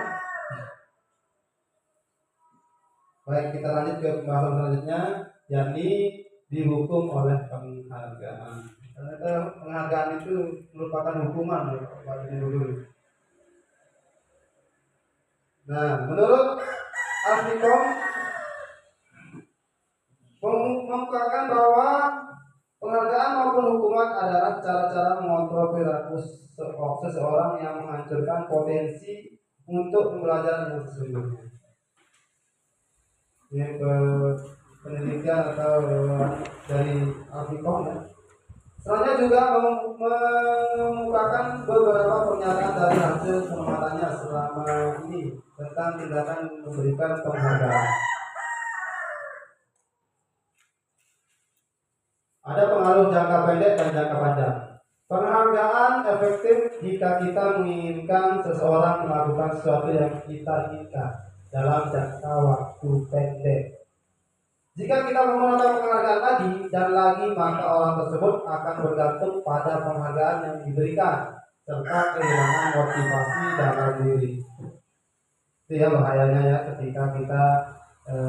Baik, kita lanjut ke pembahasan selanjutnya, yakni dihukum oleh penghargaan. Ternyata penghargaan itu merupakan hukuman ya, Pak dulu. Nah, menurut Artikom mengungkapkan bahwa penghargaan maupun hukuman adalah cara-cara mengontrol perilaku seseorang yang menghancurkan potensi untuk belajar yang sesungguhnya. Ini penelitian atau dari Artikom ya. Selanjutnya juga mengemukakan beberapa pernyataan dari hasil pengamatannya selama ini tentang tindakan memberikan penghargaan. Ada pengaruh jangka pendek dan jangka panjang. Penghargaan efektif jika kita menginginkan seseorang melakukan sesuatu yang kita inginkan dalam jangka waktu pendek. Jika kita memerlukan penghargaan lagi dan lagi, maka orang tersebut akan bergantung pada penghargaan yang diberikan serta kehilangan motivasi dalam diri. Itu ya bahayanya ya ketika kita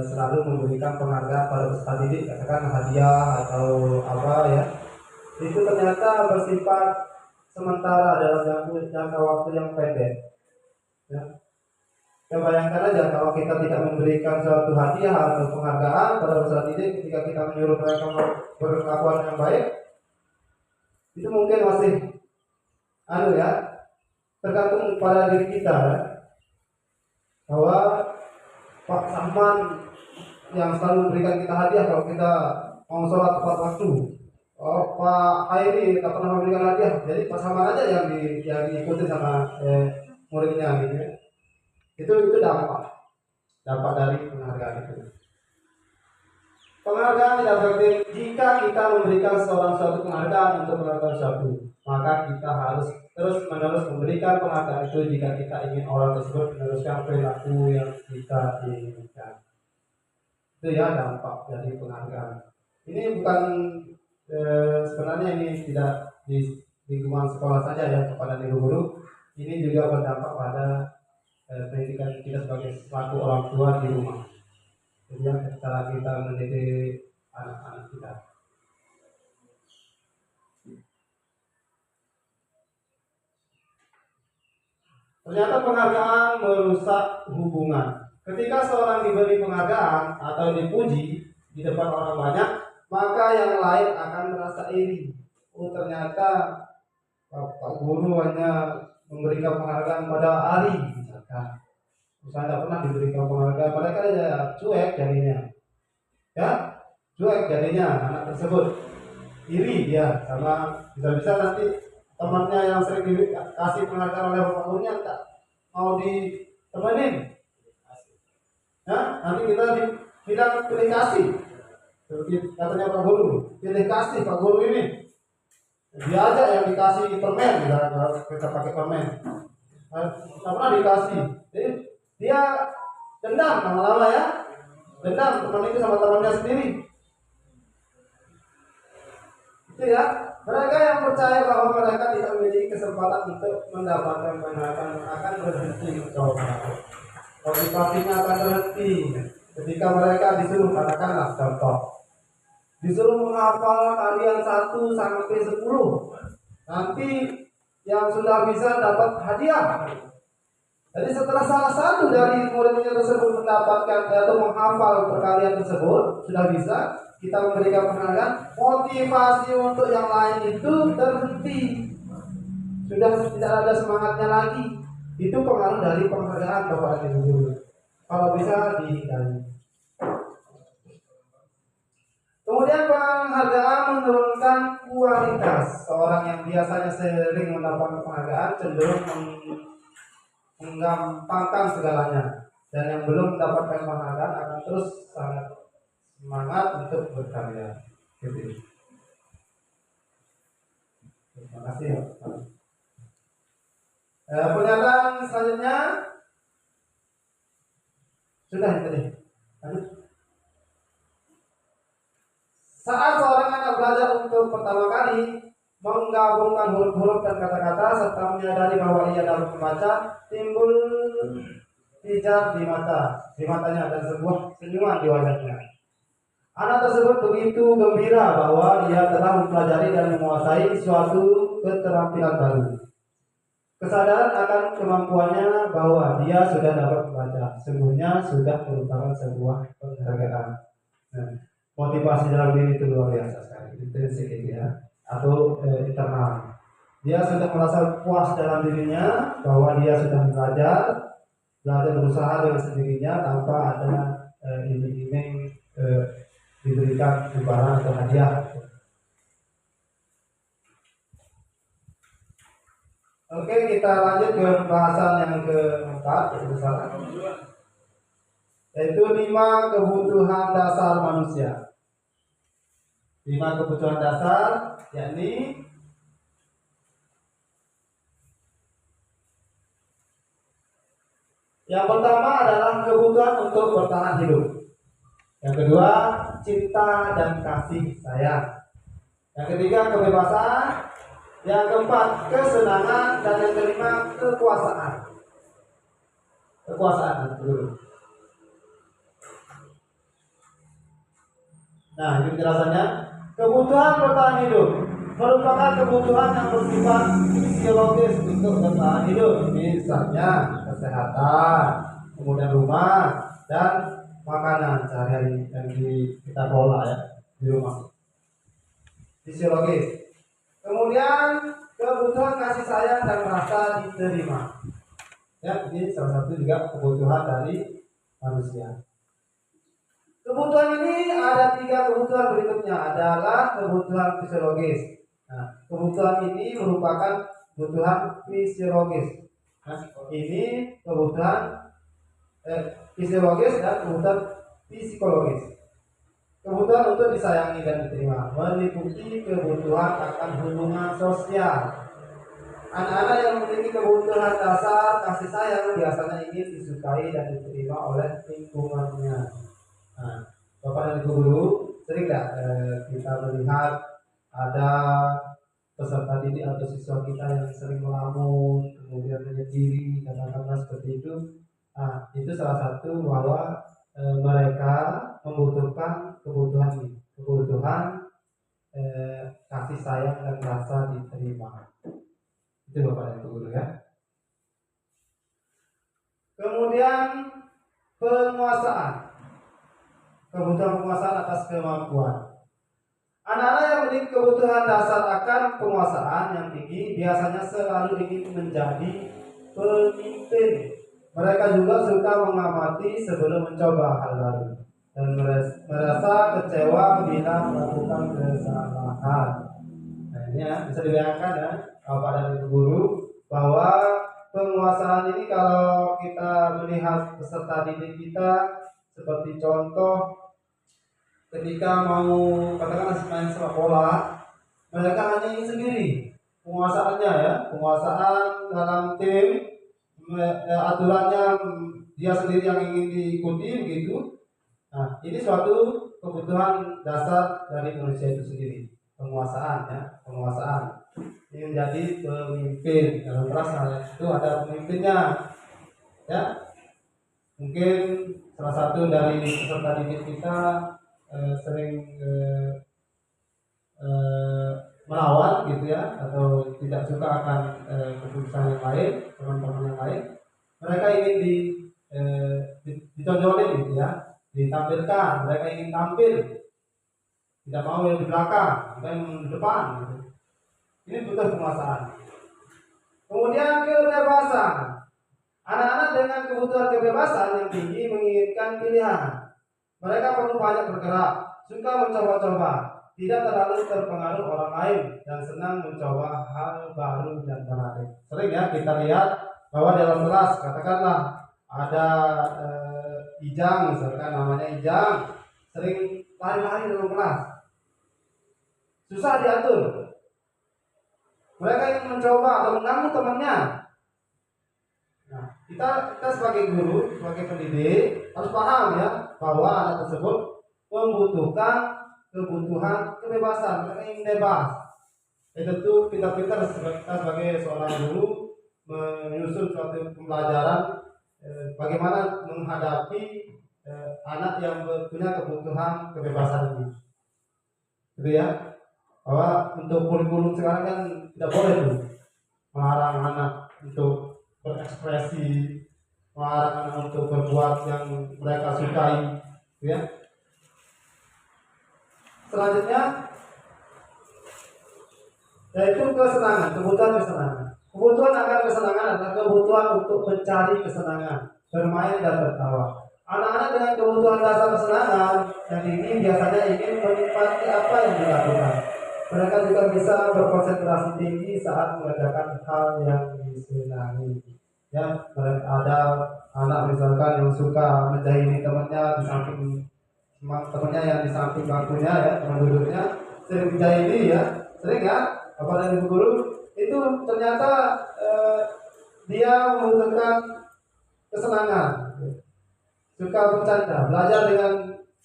selalu memberikan penghargaan pada peserta didik, katakan hadiah atau apa ya, itu ternyata bersifat sementara dalam jangka waktu yang pendek. Ya. Ya, bayangkan aja kalau kita tidak memberikan suatu hadiah atau penghargaan pada peserta didik ketika kita menyuruh mereka berkelakuan yang baik, itu mungkin masih tergantung pada diri kita ya. Bahwa Pak Saman yang selalu memberikan kita hadiah kalau kita mau sholat tepat waktu, Pak Hairi tak pernah memberikan hadiah, jadi Pak Saman aja yang diikuti sama muridnya gitu ya. Itu dampak dari penghargaan itu. Penghargaan tidak efektif jika kita memberikan seorang suatu penghargaan untuk melakukan sesuatu, maka kita harus terus-menerus memberikan penghargaan itu jika kita ingin orang tersebut meneruskan perilaku yang kita inginkan. Itu ya dampak dari penghargaan. Ini bukan sebenarnya ini tidak di lingkungan sekolah saja ya kepada guru-guru, ini juga berdampak pada pendidikan kita sebagai selaku orang tua di rumah. Jadi cara kita mendidik anak-anak kita. Ternyata penghargaan merusak hubungan. Ketika seorang diberi penghargaan atau dipuji di depan orang banyak, maka yang lain akan merasa iri. Oh, ternyata Pak Guru hanya memberikan penghargaan pada Ari. Saya tidak pernah diberikan penghargaan, mereka ya cuek jadinya, ya cuek jadinya anak tersebut, iri dia sama bisa-bisa nanti temannya yang sering dikasih penghargaan oleh bapak gurunya tak mau temenin. Nanti kita bilang pilih kasih. Seperti katanya Pak Guru, pilih kasih Pak Guru ini. Diajak yang dikasih permen, kita pakai permen. Karena dikasih, jadi dia dendam lama-lama ya. Dendam teman itu sama temannya sendiri. Itu ya. Mereka yang percaya bahwa mereka tidak memiliki kesempatan untuk mendapatkan penghargaan akan berhenti mencoba. Motivasinya akan berhenti ketika mereka disuruh, katakanlah contoh, disuruh menghafal kalian 1 sampai 10. Nanti yang sudah bisa dapat hadiah. Jadi setelah salah satu dari muridnya tersebut mendapatkan atau menghafal perkalian tersebut sudah bisa, kita memberikan penghargaan, motivasi untuk yang lain itu terhenti, sudah tidak ada semangatnya lagi. Itu pengaruh dari penghargaan Bapak dan Ibu. Kalau bisa dihindari. Kemudian penghargaan menurunkan kualitas. Seorang yang biasanya sering mendapatkan penghargaan cenderung menggampangkan segalanya, dan yang belum mendapatkan penghargaan akan terus sangat semangat untuk berkarya. Gitu. Terima kasih. Pernyataan selanjutnya sudah tadi. Saat seorang anak belajar untuk pertama kali menggabungkan huruf-huruf dan kata-kata serta menyadari bahwa ia dapat membaca, timbul pijar di matanya dan sebuah senyuman di wajahnya. Anak tersebut begitu gembira bahwa ia telah mempelajari dan menguasai suatu keterampilan baru. Kesadaran akan kemampuannya bahwa dia sudah dapat membaca sungguhnya sudah merupakan sebuah penghargaan. Motivasi dalam diri itu luar biasa sekali, intrinsik itu ya, atau internal. Dia sudah merasa puas dalam dirinya bahwa dia sudah belajar berusaha dengan sendirinya tanpa ada iming-iming diberikan imbalan atau hadiah. Oke, kita lanjut ke pembahasan yang keempat, yaitu 5 kebutuhan dasar manusia. 5 kebutuhan dasar, yakni yang pertama adalah kebutuhan untuk bertahan hidup. Yang kedua, cinta dan kasih sayang. Yang ketiga, kebebasan. Yang keempat, kesenangan. Dan yang kelima, kekuasaan. Kekuasaan dulu. Nah, ini penjelasannya. Kebutuhan bertahan hidup merupakan kebutuhan yang bersifat fisiologis untuk bertahan hidup. Misalnya kesehatan, kemudian rumah, dan makanan sehari-hari yang kita kelola ya di rumah. Fisiologis. Kemudian kebutuhan kasih sayang dan merasa diterima. Ya, ini salah satu juga kebutuhan dari manusia. Kebutuhan ini ada 3 kebutuhan berikutnya adalah kebutuhan fisiologis. Nah, kebutuhan ini merupakan kebutuhan fisiologis. Nah, ini kebutuhan fisiologis dan kebutuhan psikologis. Kebutuhan untuk disayangi dan diterima meliputi kebutuhan akan hubungan sosial. Anak-anak yang memiliki kebutuhan dasar kasih sayang biasanya ingin disukai dan diterima oleh lingkungannya. Nah, Bapak dan Ibu guru, sering tidak kita melihat ada peserta didik atau siswa kita yang sering melamun, kemudian menyendiri, katakanlah seperti itu. Nah, itu salah satu bahwa mereka membutuhkan kebutuhan ini, kebutuhan kasih sayang dan rasa diterima. Itu Bapak dan Ibu guru ya. Kemudian penguasaan. Kebutuhan penguasaan atas kemampuan. Anak-anak yang memiliki kebutuhan dasar akan penguasaan yang tinggi biasanya selalu ingin menjadi pemimpin. Mereka juga suka mengamati sebelum mencoba hal baru dan merasa kecewa bila melakukan kesalahan. Nah, ini ya, bisa dibayangkan ya Bapak dan Ibu guru bahwa penguasaan ini kalau kita melihat peserta didik kita, seperti contoh ketika mau katakanlah main sepak bola, mereka hanya ingin sendiri penguasaannya ya, penguasaan dalam tim, aturannya dia sendiri yang ingin diikuti begitu. Nah, ini suatu kebutuhan dasar dari manusia itu sendiri, penguasaan ya, penguasaan. Ini menjadi pemimpin dalam rasa itu ada pemimpinnya ya. Mungkin salah satu dari peserta didik kita sering melawan gitu ya, atau tidak suka akan keputusan yang lain, teman-teman yang lain, mereka ingin ditonjolin gitu ya, ditampilkan, mereka ingin tampil, tidak mau yang di belakang, mereka yang di depan gitu. Ini butuh penguasaan. Kemudian kebebasan. Anak-anak dengan kebutuhan kebebasan yang tinggi menginginkan pilihan. Mereka perlu banyak bergerak, suka mencoba-coba, tidak terlalu terpengaruh orang lain, dan senang mencoba hal baru dan menarik. Sering ya kita lihat bahwa dalam kelas, katakanlah ada Ijang, misalkan namanya Ijang, sering lari-lari dalam kelas, susah diatur. Mereka ingin mencoba atau mengganggu temannya. Nah, kita sebagai guru, sebagai pendidik harus paham ya bahwa anak tersebut membutuhkan kebutuhan kebebasan, mereka ingin bebas. Tentu kita sebagai seorang guru menyusun suatu pembelajaran bagaimana menghadapi anak yang punya kebutuhan kebebasan ini. Gitu ya. Bahwa untuk kurikulum sekarang kan tidak boleh tuh melarang anak untuk berekspresi, melarang anak untuk berbuat yang mereka sukai, ya. Selanjutnya yaitu kesenangan, kebutuhan kesenangan. Kebutuhan akan kesenangan adalah kebutuhan untuk mencari kesenangan, bermain dan tertawa. Anak-anak dengan kebutuhan dasar kesenangan yang ini biasanya ingin menikmati apa yang dilakukan. Mereka juga bisa berkonsentrasi tinggi saat mengerjakan hal yang disenangi. Ya, ada anak misalkan yang suka menjahili temannya di samping temannya yang di samping bangkunya ya, teman duduknya sering menjahili ya, sering ya, Bapak dan Ibu guru itu ternyata dia membutuhkan kesenangan, suka bercanda, belajar dengan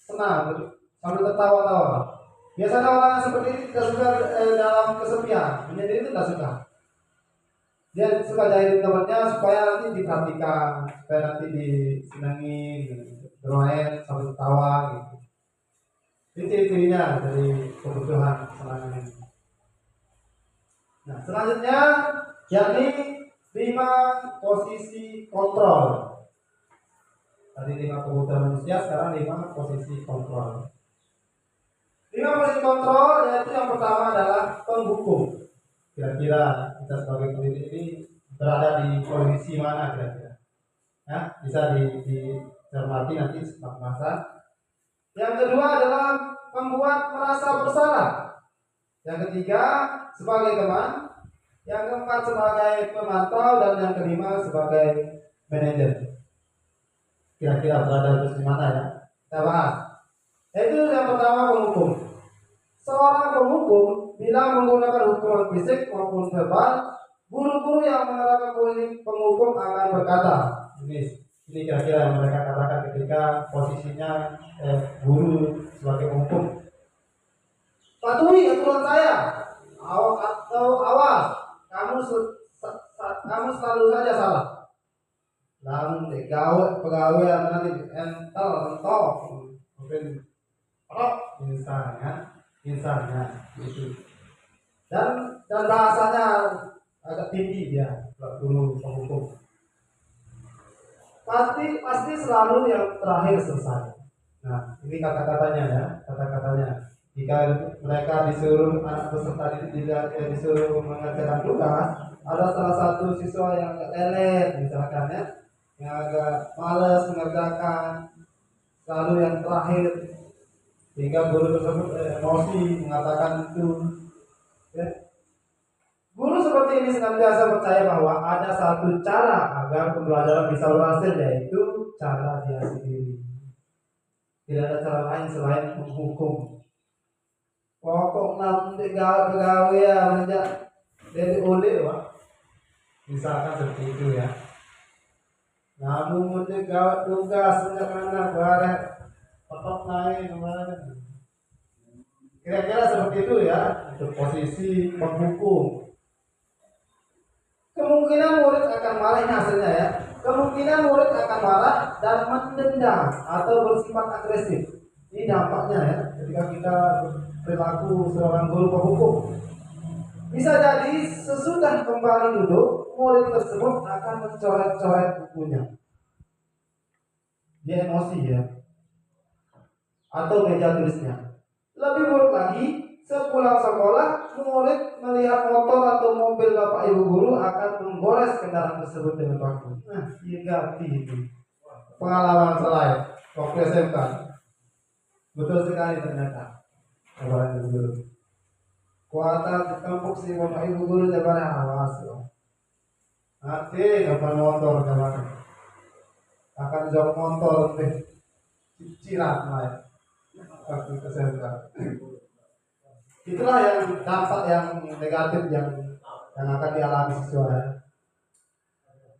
senang sambil tertawa-tawa. Biasanya orang seperti ini tidak suka dalam kesepian, menyendiri itu tidak suka. Dia suka jahilin temannya supaya nanti diperhatikan, supaya nanti disenangi, bermain sambil tertawa gitu. Ini ciri-cirinya dari kebutuhan kesenangan ini. Nah, selanjutnya yakni 5 posisi kontrol. Tadi 5 kebutuhan manusia, sekarang 5 posisi kontrol. 5 posisi kontrol yaitu yang pertama adalah penghukum. Kira-kira kita sebagai pendidik ini berada di posisi mana kira-kira? Ya, bisa dicermati nanti setelah masa. Yang kedua adalah membuat merasa bersalah. Yang ketiga sebagai teman. Yang keempat sebagai pemantau, dan yang kelima sebagai manajer. Kira-kira berada di mana ya? Kita bahas. Itu yang pertama, penghukum. Seorang penghukum bila menggunakan hukuman fisik maupun verbal, guru-guru yang menerapkan penghukum akan berkata, ini kira-kira yang mereka katakan ketika posisinya guru sebagai penghukum. Patuhi aturan saya, atau awas, kamu selalu saja salah. Lalu pegawai nanti mentok, mungkin misalnya itu. Dan bahasanya agak tinggi dia dulu penghukum. Pasti selalu yang terakhir selesai. Nah, ini kata-katanya ya, kata-katanya. Jika mereka disuruh anak peserta disuruh mengerjakan tugas, ada salah satu siswa yang agak lelet misalkan ya, yang agak malas mengerjakan, selalu yang terakhir, sehingga guru tersebut emosi mengatakan itu. Ya. Guru seperti
seperti ini senantiasa percaya bahwa ada satu cara agar pembelajaran bisa berhasil, yaitu cara dia sendiri. Tidak ada cara lain selain menghukum. Pokok nam pegawai ya menjak dari oleh wah. Misalkan seperti itu ya. Namun untuk gawat tugas sejak anak barat otot naik kemana? Kira-kira seperti itu ya untuk posisi penghukum. Kemungkinan murid akan marah, ini hasilnya ya. Kemungkinan murid akan marah dan mendendam atau bersifat agresif. Ini dampaknya ya ketika kita perilaku seorang guru penghukum. Bisa jadi sesudah kembali duduk, murid tersebut akan mencoret-coret bukunya. Dia emosi ya. Atau meja tulisnya. Lebih buruk lagi, sepulang sekolah, murid melihat motor atau mobil bapak ibu guru akan menggores kendaraan tersebut dengan paku. Nah, ganti itu. Pengalaman saya waktu SMK. Betul sekali ternyata. Bapak ibu guru. Kuatan tempuk si bapak ibu guru jabaran awas loh. Nanti kapan motor jabaran. Akan jauh motor cirat naik. Waktu SMK. Itulah yang dampak yang negatif yang akan dialami siswa.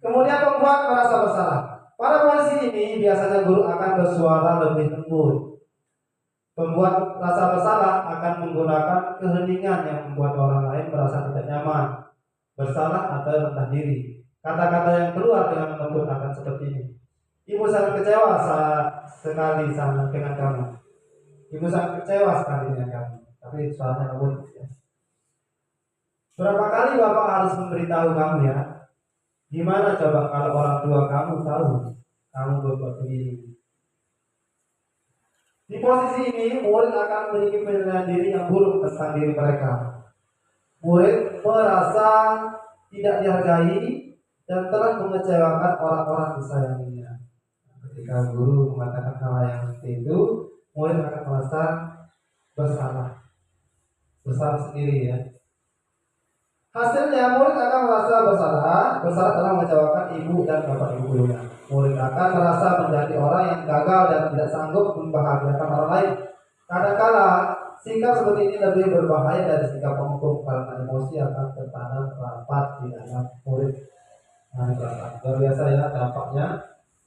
Kemudian pembuat merasa bersalah. Pada posisi ini biasanya guru akan bersuara lebih lembut. Pembuat rasa bersalah akan menggunakan keheningan yang membuat orang lain merasa tidak nyaman, bersalah atau rendah diri. Kata-kata yang keluar dengan lembut akan seperti ini. Ibu sangat kecewa sekali dengan kamu. Ibu sangat kecewa sekali dengan kamu. Tapi soalnya lembut ya. Berapa kali bapak harus memberitahu kamu ya? Gimana coba kalau orang tua kamu tahu kamu berbuat begini? Di posisi ini murid akan memiliki penilaian diri yang buruk tentang diri mereka. Murid merasa tidak dihargai dan telah mengecewakan orang-orang disayanginya. Ketika guru mengatakan hal yang seperti itu, murid akan merasa bersalah sendiri ya. Hasilnya murid akan merasa bersalah telah mengecewakan ibu dan bapak ibu gurunya. Murid akan merasa menjadi orang yang gagal dan tidak sanggup membahagiakan orang lain. Kadang-kala sikap seperti ini lebih berbahaya dari sikap penghukum karena emosi akan tertanam rapat di dalam murid. Nah, luar biasa ya dampaknya,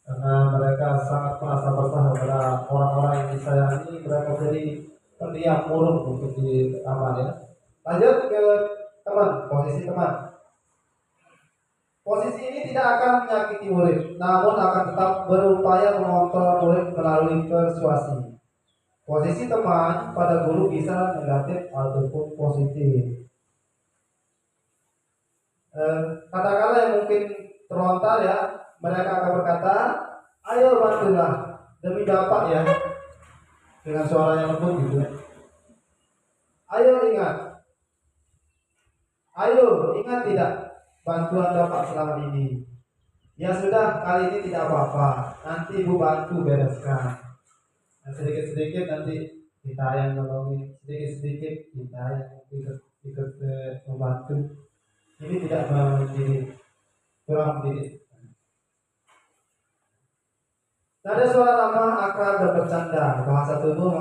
karena mereka sangat merasa bersalah pada orang-orang yang disayangi. Mereka jadi pendiam, murung untuk di kamar ya. Lanjut ke teman, posisi teman. Posisi ini tidak akan menyakiti murid, namun akan tetap berupaya mengontrol murid melalui persuasi. Posisi teman pada guru bisa negatif ataupun positif. Kata-kata yang mungkin terlontar ya, mereka akan berkata, ayo bantulah demi bapak ya, dengan suara yang lembut gitu ya. Ayo ingat tidak bantuan bapak selama ini. Ya sudah, kali ini tidak apa-apa, nanti ibu bantu bereskan. Nah, sedikit-sedikit nanti kita yang nolongin, sedikit-sedikit kita yang ikut membantu. Ini tidak menjadi kurang mendidik. Nada suara ramah akan bercanda, bahasa tubuh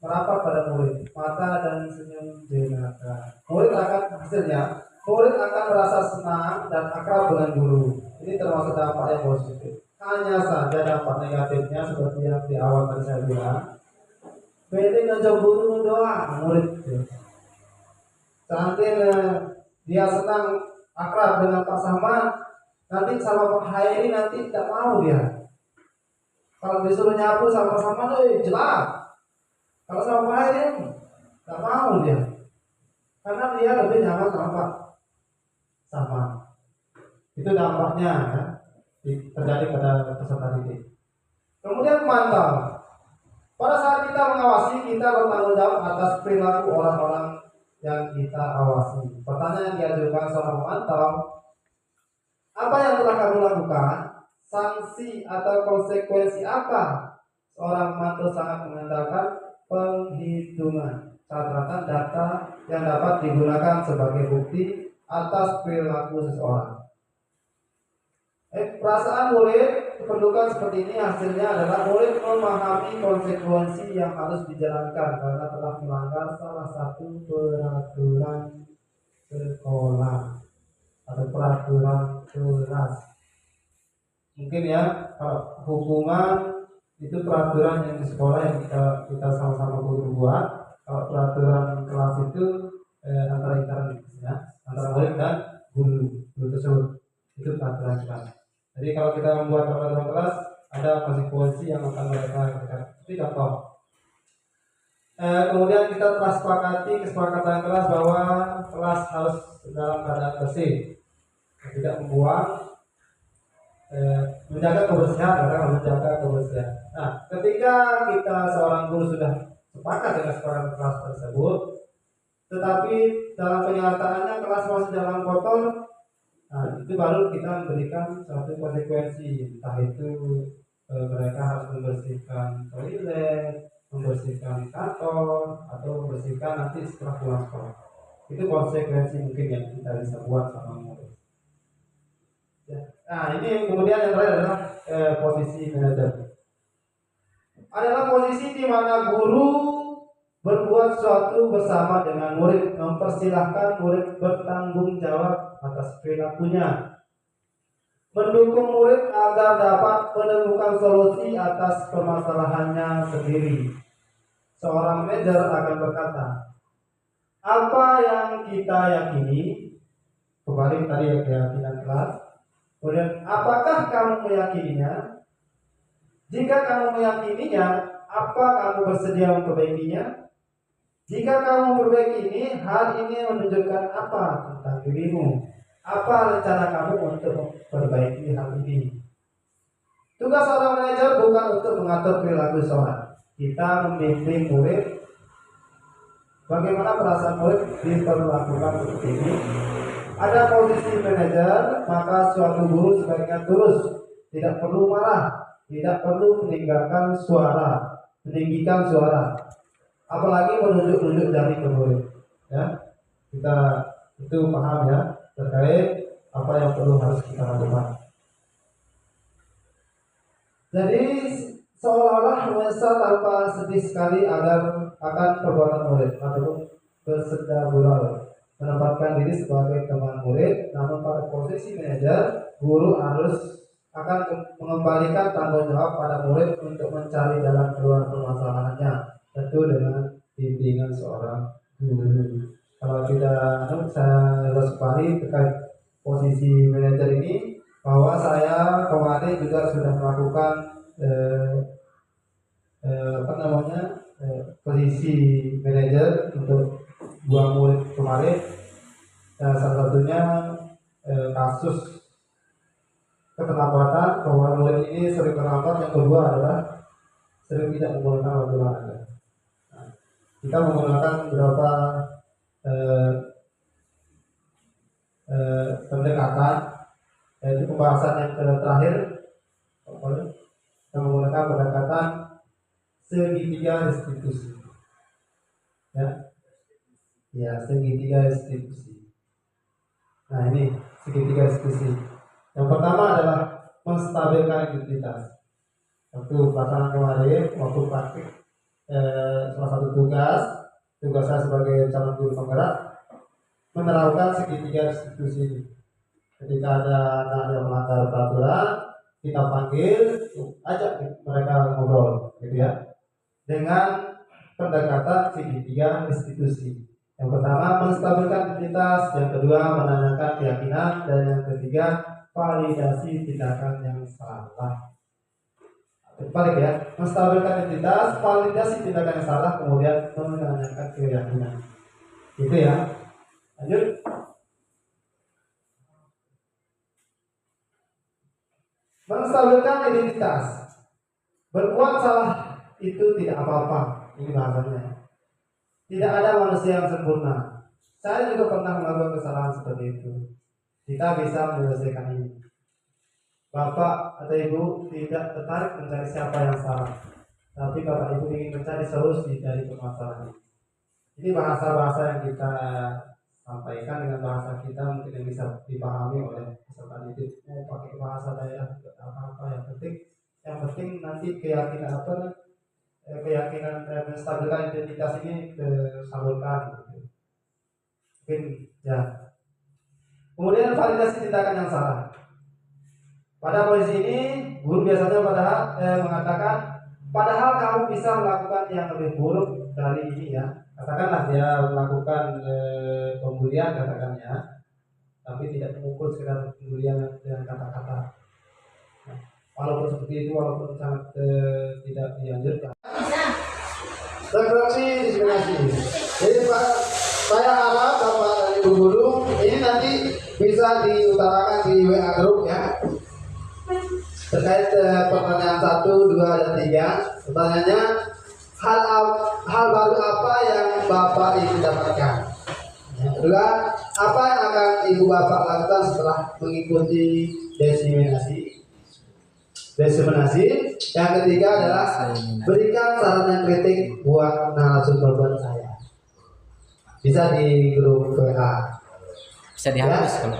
merapat pada murid, mata dan senyum jenaka. Murid akan merasa senang dan akrab dengan guru. Ini termasuk dampak yang positif. Hanya saja dampak negatifnya seperti yang di awal tadi saya bilang. Beda ngajak guru doang murid. Sampai dia senang akrab dengan Pak Samad, nanti sama Pak Hairi nanti tidak mau dia. Kalau disuruh nyapu sama Pak Samad, jelas. Kalau sama Pak Hairi tidak mau dia, karena dia lebih nyaman sama Pak Samad. Itu dampaknya ya, terjadi pada peserta didik. Kemudian memantau. Pada saat kita mengawasi, kita bertanggung jawab atas perilaku orang-orang yang kita awasi. Pertanyaan yang diajukan seorang pemantau, apa yang telah kamu lakukan? Sanksi atau konsekuensi apa? Seorang pemantau sangat mengandalkan penghitungan catatan data yang dapat digunakan sebagai bukti atas perilaku seseorang. Perasaan murid kependudukan seperti ini hasilnya adalah murid memahami konsekuensi yang harus dijalankan karena telah melanggar salah satu peraturan sekolah atau peraturan kelas. Mungkin ya, kalau hubungan itu peraturan yang di sekolah yang kita sama-sama guru buat. Kalau peraturan kelas itu antara ya, antara murid dan guru tersebut, itu peraturan kelas. Jadi kalau kita membuat peraturan kelas, ada konsekuensi yang akan mereka lakukan. Itu contoh. Kemudian kita telah sepakati kesepakatan kelas bahwa kelas harus dalam keadaan bersih, tidak membuang, menjaga kebersihan, karena menjaga kebersihan. Nah, ketika kita seorang guru sudah sepakat dengan kesepakatan kelas tersebut, tetapi dalam kenyataannya kelas masih dalam kotor, nah itu baru kita memberikan suatu konsekuensi, entah itu mereka harus membersihkan toilet, membersihkan kantor, atau membersihkan nanti setelah pulang sekolah. Itu konsekuensi mungkin yang kita bisa buat sama murid. Ya. Nah ini kemudian yang terakhir adalah posisi manajer. Adalah posisi di mana guru berbuat sesuatu bersama dengan murid, mempersilahkan murid bertanggung jawab atas perilakunya, mendukung murid agar dapat menemukan solusi atas permasalahannya sendiri. Seorang manajer akan berkata, apa yang kita yakini, kembali tadi ya keyakinan kelas, kemudian apakah kamu meyakininya? Jika kamu meyakininya, apa kamu bersedia memperbaikinya? Jika kamu perbaiki ini, hal ini menunjukkan apa tentang dirimu? Apa rencana kamu untuk memperbaiki hal ini? Tugas seorang manajer bukan untuk mengatur perilaku seorang. Kita membimbing murid bagaimana perasaan murid diperlakukan seperti ini. Ada posisi manajer, maka suatu guru sebaiknya tulus, tidak perlu marah, tidak perlu meninggikan suara, apalagi menunjuk-nunjuk jari ke murid. Ya, kita itu paham ya terkait apa yang perlu harus kita lakukan. Jadi seolah-olah menyesal tanpa sedih sekali akan perbuatan murid ataupun bersedar gurau, menempatkan diri sebagai teman murid. Namun pada posisi manajer, guru akan mengembalikan tanggung jawab pada murid untuk mencari jalan keluar permasalahannya, tentu dengan bimbingan seorang guru. Kalau saya harus kembali terkait posisi manajer ini, bahwa saya kemarin juga sudah melakukan posisi manajer untuk 2 murid kemarin. Salah satunya kasus keterlambatan, bahwa murid ini sering terlambat. Yang kedua adalah sering tidak menggunakan waktu olahraga. Nah, kita menggunakan beberapa pendekatan, yaitu pembahasan yang terakhir, kita menggunakan pendekatan segitiga restitusi. Ya, segitiga restitusi. Nah ini segitiga restitusi. Yang pertama adalah menstabilkan identitas. Waktu pelaksanaan kemarin, waktu praktik salah satu tugas saya sebagai calon guru penggerak menerapkan segitiga restitusi ini. Ketika ada anak yang melanggar peraturan, kita panggil, ajak mereka ngobrol, gitu ya, dengan pendekatan segitiga restitusi. Yang pertama menstabilkan identitas, yang kedua menanyakan keyakinan, dan yang ketiga validasi tindakan yang salah. Balik ya, menstabilkan identitas, validasi tindakan yang salah, kemudian menanyakan keyakinan. Gitu ya. Lanjut. Menstabilkan identitas. Berbuat salah itu tidak apa-apa. Ini bahasanya. Tidak ada manusia yang sempurna. Saya juga pernah melakukan kesalahan seperti itu. Kita bisa menyelesaikan ini. Bapak atau Ibu tidak tertarik mencari siapa yang salah, tapi Bapak Ibu ingin mencari solusi dari permasalahan. Ini bahasa-bahasa yang kita sampaikan dengan bahasa kita mungkin yang bisa dipahami oleh peserta didik. Mau pakai bahasa daerah tidak apa-apa, yang penting nanti keyakinan menstabilkan identitas ini tersalurkan gitu. Mungkin ya. Kemudian validasi tindakan yang salah. Pada posisi ini guru biasanya mengatakan padahal kamu bisa melakukan yang lebih buruk dari ini ya. Katakanlah dia melakukan pembulian katakannya, tapi tidak mengukur sekedar pembulian dengan kata-kata. Nah, walaupun seperti itu, walaupun sangat tidak dianjurkan. Refleksi diskriminasi. Jadi Pak, saya harap Bapak dan Ibu guru ini nanti bisa diutarakan di WA grup ya. Terkait pertanyaan 1, 2, dan 3. Pertanyaannya, hal baru apa yang Bapak ingin dapatkan? Yang kedua, apa yang akan Ibu Bapak lakukan setelah mengikuti diseminasi? Yang ketiga adalah berikan saran dan kritik buat narasumber saya. Bisa di grup WA.
Bisa dihapus kalau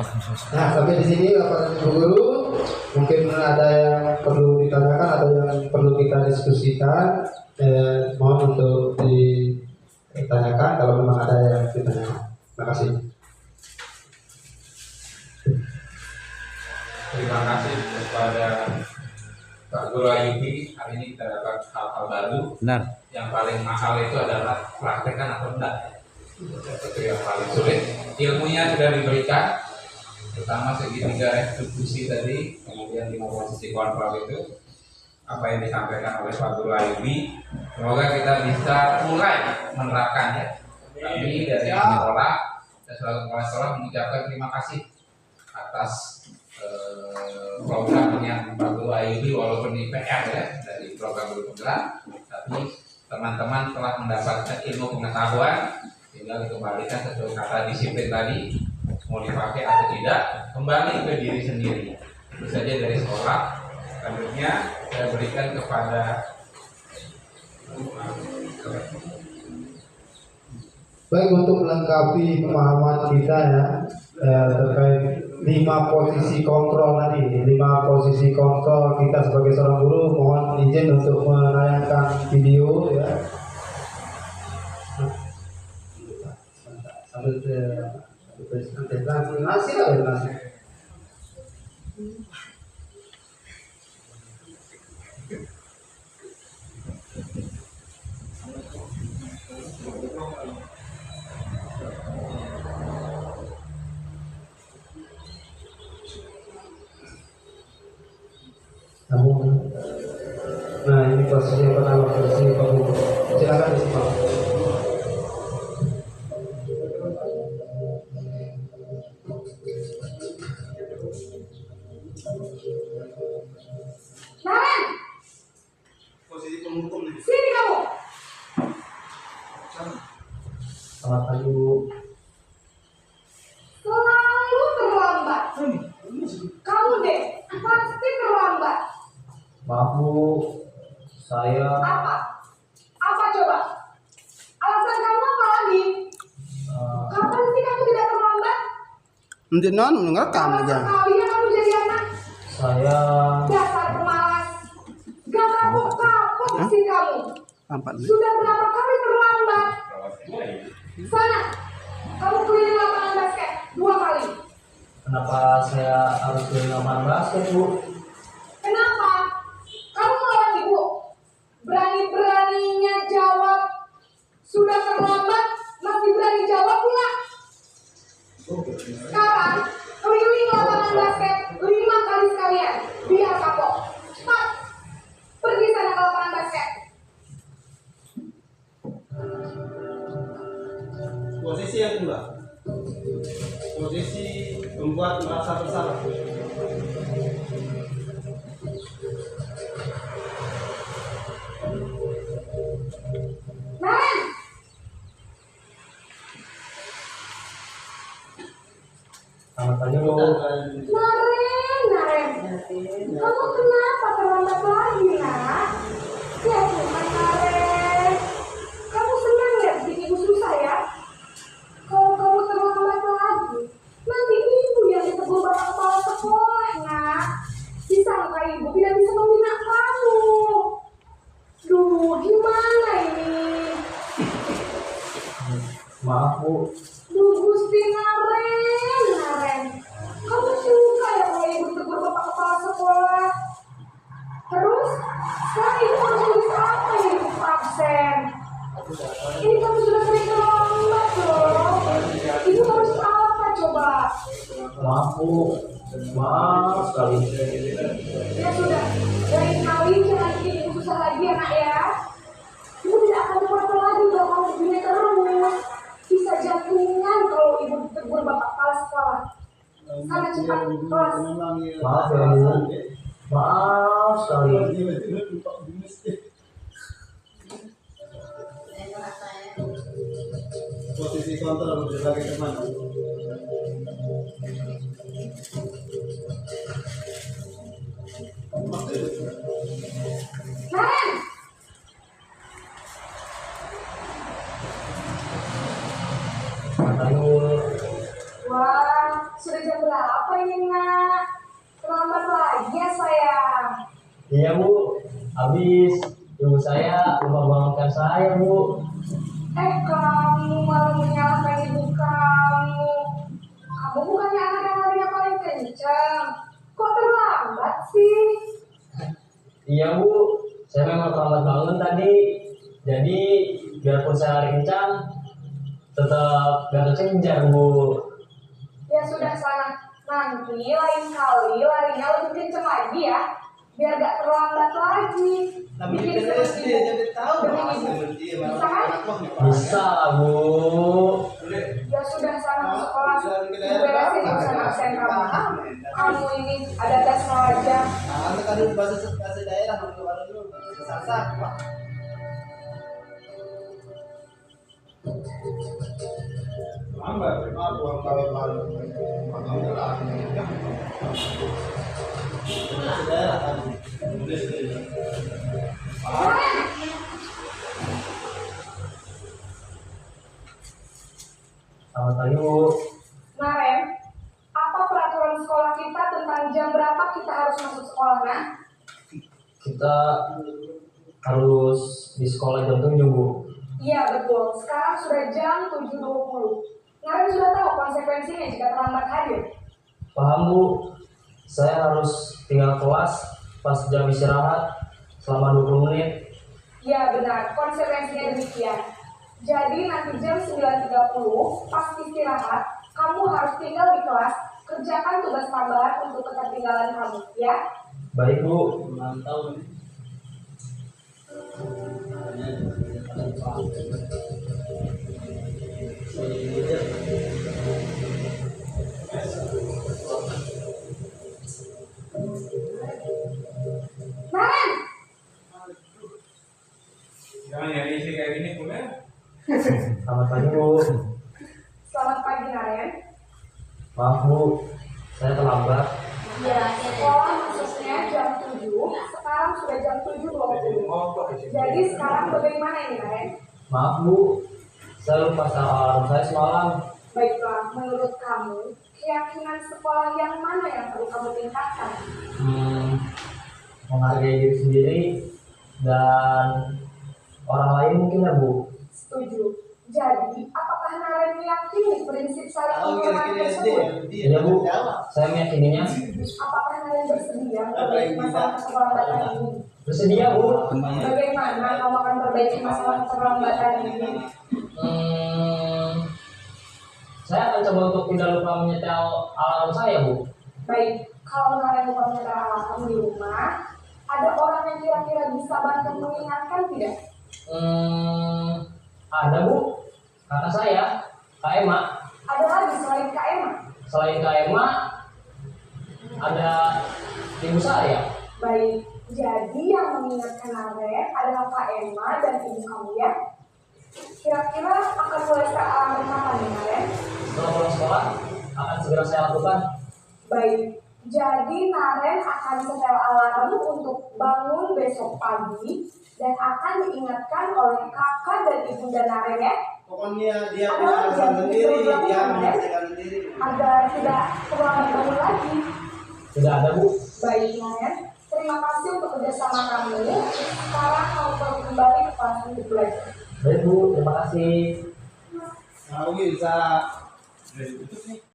Nah, sampai di sini Bapak dan Ibu guru, mungkin ada yang perlu ditanyakan atau yang perlu kita diskusikan. Mohon untuk ditanyakan kalau memang ada yang ditanyakan. Terima kasih.
Terima kasih kepada Pak Guru Ayubi. Hari ini kita dapat hal-hal baru.
benar.
Yang paling mahal itu adalah praktekan atau enggak. Itu yang paling sulit. Ilmunya sudah diberikan, terutama segitiga restitusi tadi, kemudian 5 posisi kontrol itu, apa yang disampaikan oleh Pak Guru Ayubi. Semoga kita bisa mulai menerapkannya. Kami dari sekolah dan selaku kepala sekolah mengucapkan terima kasih atas program yang Pak Guru Ayubi, walaupun ini PR ya dari program guru penggerak, tapi teman-teman telah mendapatkan ilmu pengetahuan. Tinggal dikembalikan sesuai kata disiplin tadi, mau dipakai atau tidak, kembali ke diri sendiri. Itu saja dari sekolah. Selanjutnya saya berikan kepada
Baik, untuk melengkapi pemahaman kita ya terkait 5 posisi kontrol tadi, 5 posisi kontrol kita sebagai seorang guru, mohon izin untuk menayangkan video ya. Nasi lah ya nasi. Nah ini posisi yang pertama, posisi pembuka. Silakan disimak.
Naren,
Posisi penghukum nih.
sini kamu.
Selamat pagi Bu.
Selalu terlambat. Kamu deh, pasti terlambat.
Maaf Bu, saya
Apa? Apa coba? Alasan kamu apa lagi? Kapan sih kamu tidak terlambat?
Nanti non ngerekam aja.
Kalian kamu jadi anak.
saya
Dasar pemalas. Gak kapok-kapok sih kamu.
Empat.
Sudah berapa kali terlambat? Sana, kamu keliling lapangan basket 2 kali.
kenapa saya harus ke lapangan basket Bu?
Kenapa? Kamu melawan ibu. Berani-beraninya jawab. Sudah terlambat, masih berani jawab pula. Sekarang, keliling lapangan basket 5 kali sekalian. Biar kapok. Cepat. Pergi sana ke lapangan basket.
Posisi yang kedua. Posisi membuat merasa bersalah.
Naren,
Selamat pagi Bu.
Naren. Kamu kenapa terlambat lagi, nak? Ya Tuhan, Naren. Kamu senang ya bikin ibu susah ya? Kalau kamu terlambat
Maaf Bu.
Duh Gusti Naren. Kamu suka ya kalau ibu tegur bapak kepala sekolah? Terus, sekarang ibu harus tulis apa ya ibu absen? Ini kamu sudah sering terlambat loh. Ibu harus apa coba?
Maaf Bu. Maaf sekali.
Ya sudah, lain kali jangan bikin ibu susah lagi ya nak ya. Ibu tidak akan kuat lagi kalau kamu begini terus. Bisa jantungan kalau ibu ditegur bapak kepala sekolah. Sana cepat kelas.
Maaf ya Bu. Maaf sekali.
Posisi kontrol berbagai teman.
Naren,
Ayo.
wah sudah jam berapa ini nak? Terlambat lagi ya sayang.
Iya Bu. Habis ibu saya lupa bangunkan saya Bu.
Kamu malah menyalahkan ibu kamu. Kamu bukannya anak yang larinya paling kencang. Kok terlambat sih?
Iya Bu. Saya memang terlambat bangun tadi. Jadi biarpun saya lari kencang, tetap gak kekejar Bu.
Ya sudah sana. Nanti lain kali larinya lebih kencang lagi ya. Biar gak terlambat lagi.
Tapi
Bikin
kita
seperti
SD
ibu.
jadi tahu
Demi ibu. Bisa kan?
Bisa Bu.
Ya sudah sana ke sekolah. Ibu beresin urusan absen kamu. Kamu ini ada tes saja.
Nah, tadi bahasa daerah untuk baru dulu. Sasak, Pak.
Lambat.
Maaf, uang kawin malu. Makam telah. Bahasa daerah tadi. Tulis dulu.
Selamat pagi Bu.
Naren, apa peraturan sekolah kita tentang jam berapa kita harus masuk sekolah, nah?
Kita harus di sekolah jam 7 Bu.
Iya betul, sekarang sudah jam 7.20. Naren sudah tahu konsekuensinya jika terlambat hadir.
Paham Bu. Saya harus tinggal kelas pas jam istirahat selama 20 menit.
Iya benar, konsekuensinya demikian. Jadi nanti jam 9.30 pas istirahat, kamu harus tinggal di kelas, kerjakan tugas tambahan untuk ketertinggalan kamu, ya?
Baik Bu.
Mantau nih.
Naren,
Jangan yang isi kayak gini kuliah.
Selamat pagi Bu.
selamat pagi Naren.
Maaf Bu, saya terlambat.
Ya, sekolah masuknya jam 7, sekarang sudah jam 7.20. Jadi sekarang bagaimana ini Naren?
Maaf Bu, saya lupa start alarm saya semalam.
Baiklah, menurut kamu, keyakinan sekolah yang mana yang perlu kamu tingkatkan?
Menghargai diri sendiri dan orang lain mungkin ya Bu.
Setuju. Jadi, apakah Naren meyakini prinsip saling
Tahu
menghormati
kira-kira SD
tersebut?
ya?
Iya Bu, saya meyakininya.
Apakah Naren bersedia
Apa
memperbaiki
yang
masalah
bisa?
keterlambatan ini?
Bersedia Bu.
Bagaimana kamu akan perbaiki masalah keterlambatan ini?
Saya akan coba untuk tidak lupa menyetel alarm saya Bu.
Baik, kalau Naren lupa menyetel alarm di rumah, ada orang yang kira-kira bisa bantu mengingatkan tidak?
Ada Bu, kakak saya, Kak Ema.
Ada lagi selain Kak Emma?
Selain Kak Ema, ada ibu saya.
Baik, jadi yang mengingatkan Naren adalah Kak Emma dan ibu kamu ya? Kira-kira akan mulai start alarm kapan nih Naren?
Setelah pulang sekolah, akan segera saya lakukan.
Baik, jadi Naren akan setel alarm untuk bangun besok pagi dan akan diingatkan oleh kakak dan ibunda Naren ya,
Pokoknya dia
Ada
punya
lagi
alasan
yang
sendiri,
bisa
dia
dilakukan,
menyelesaikan sendiri.
agar tidak terlambat bangun lagi.
Tidak ada Bu.
Baik Naren, terima kasih untuk kerjasama kamu. Sekarang kamu perlu kembali ke kelas untuk belajar.
Baik Bu, terima kasih.
Nah, bisa.
Udah ditutup nih.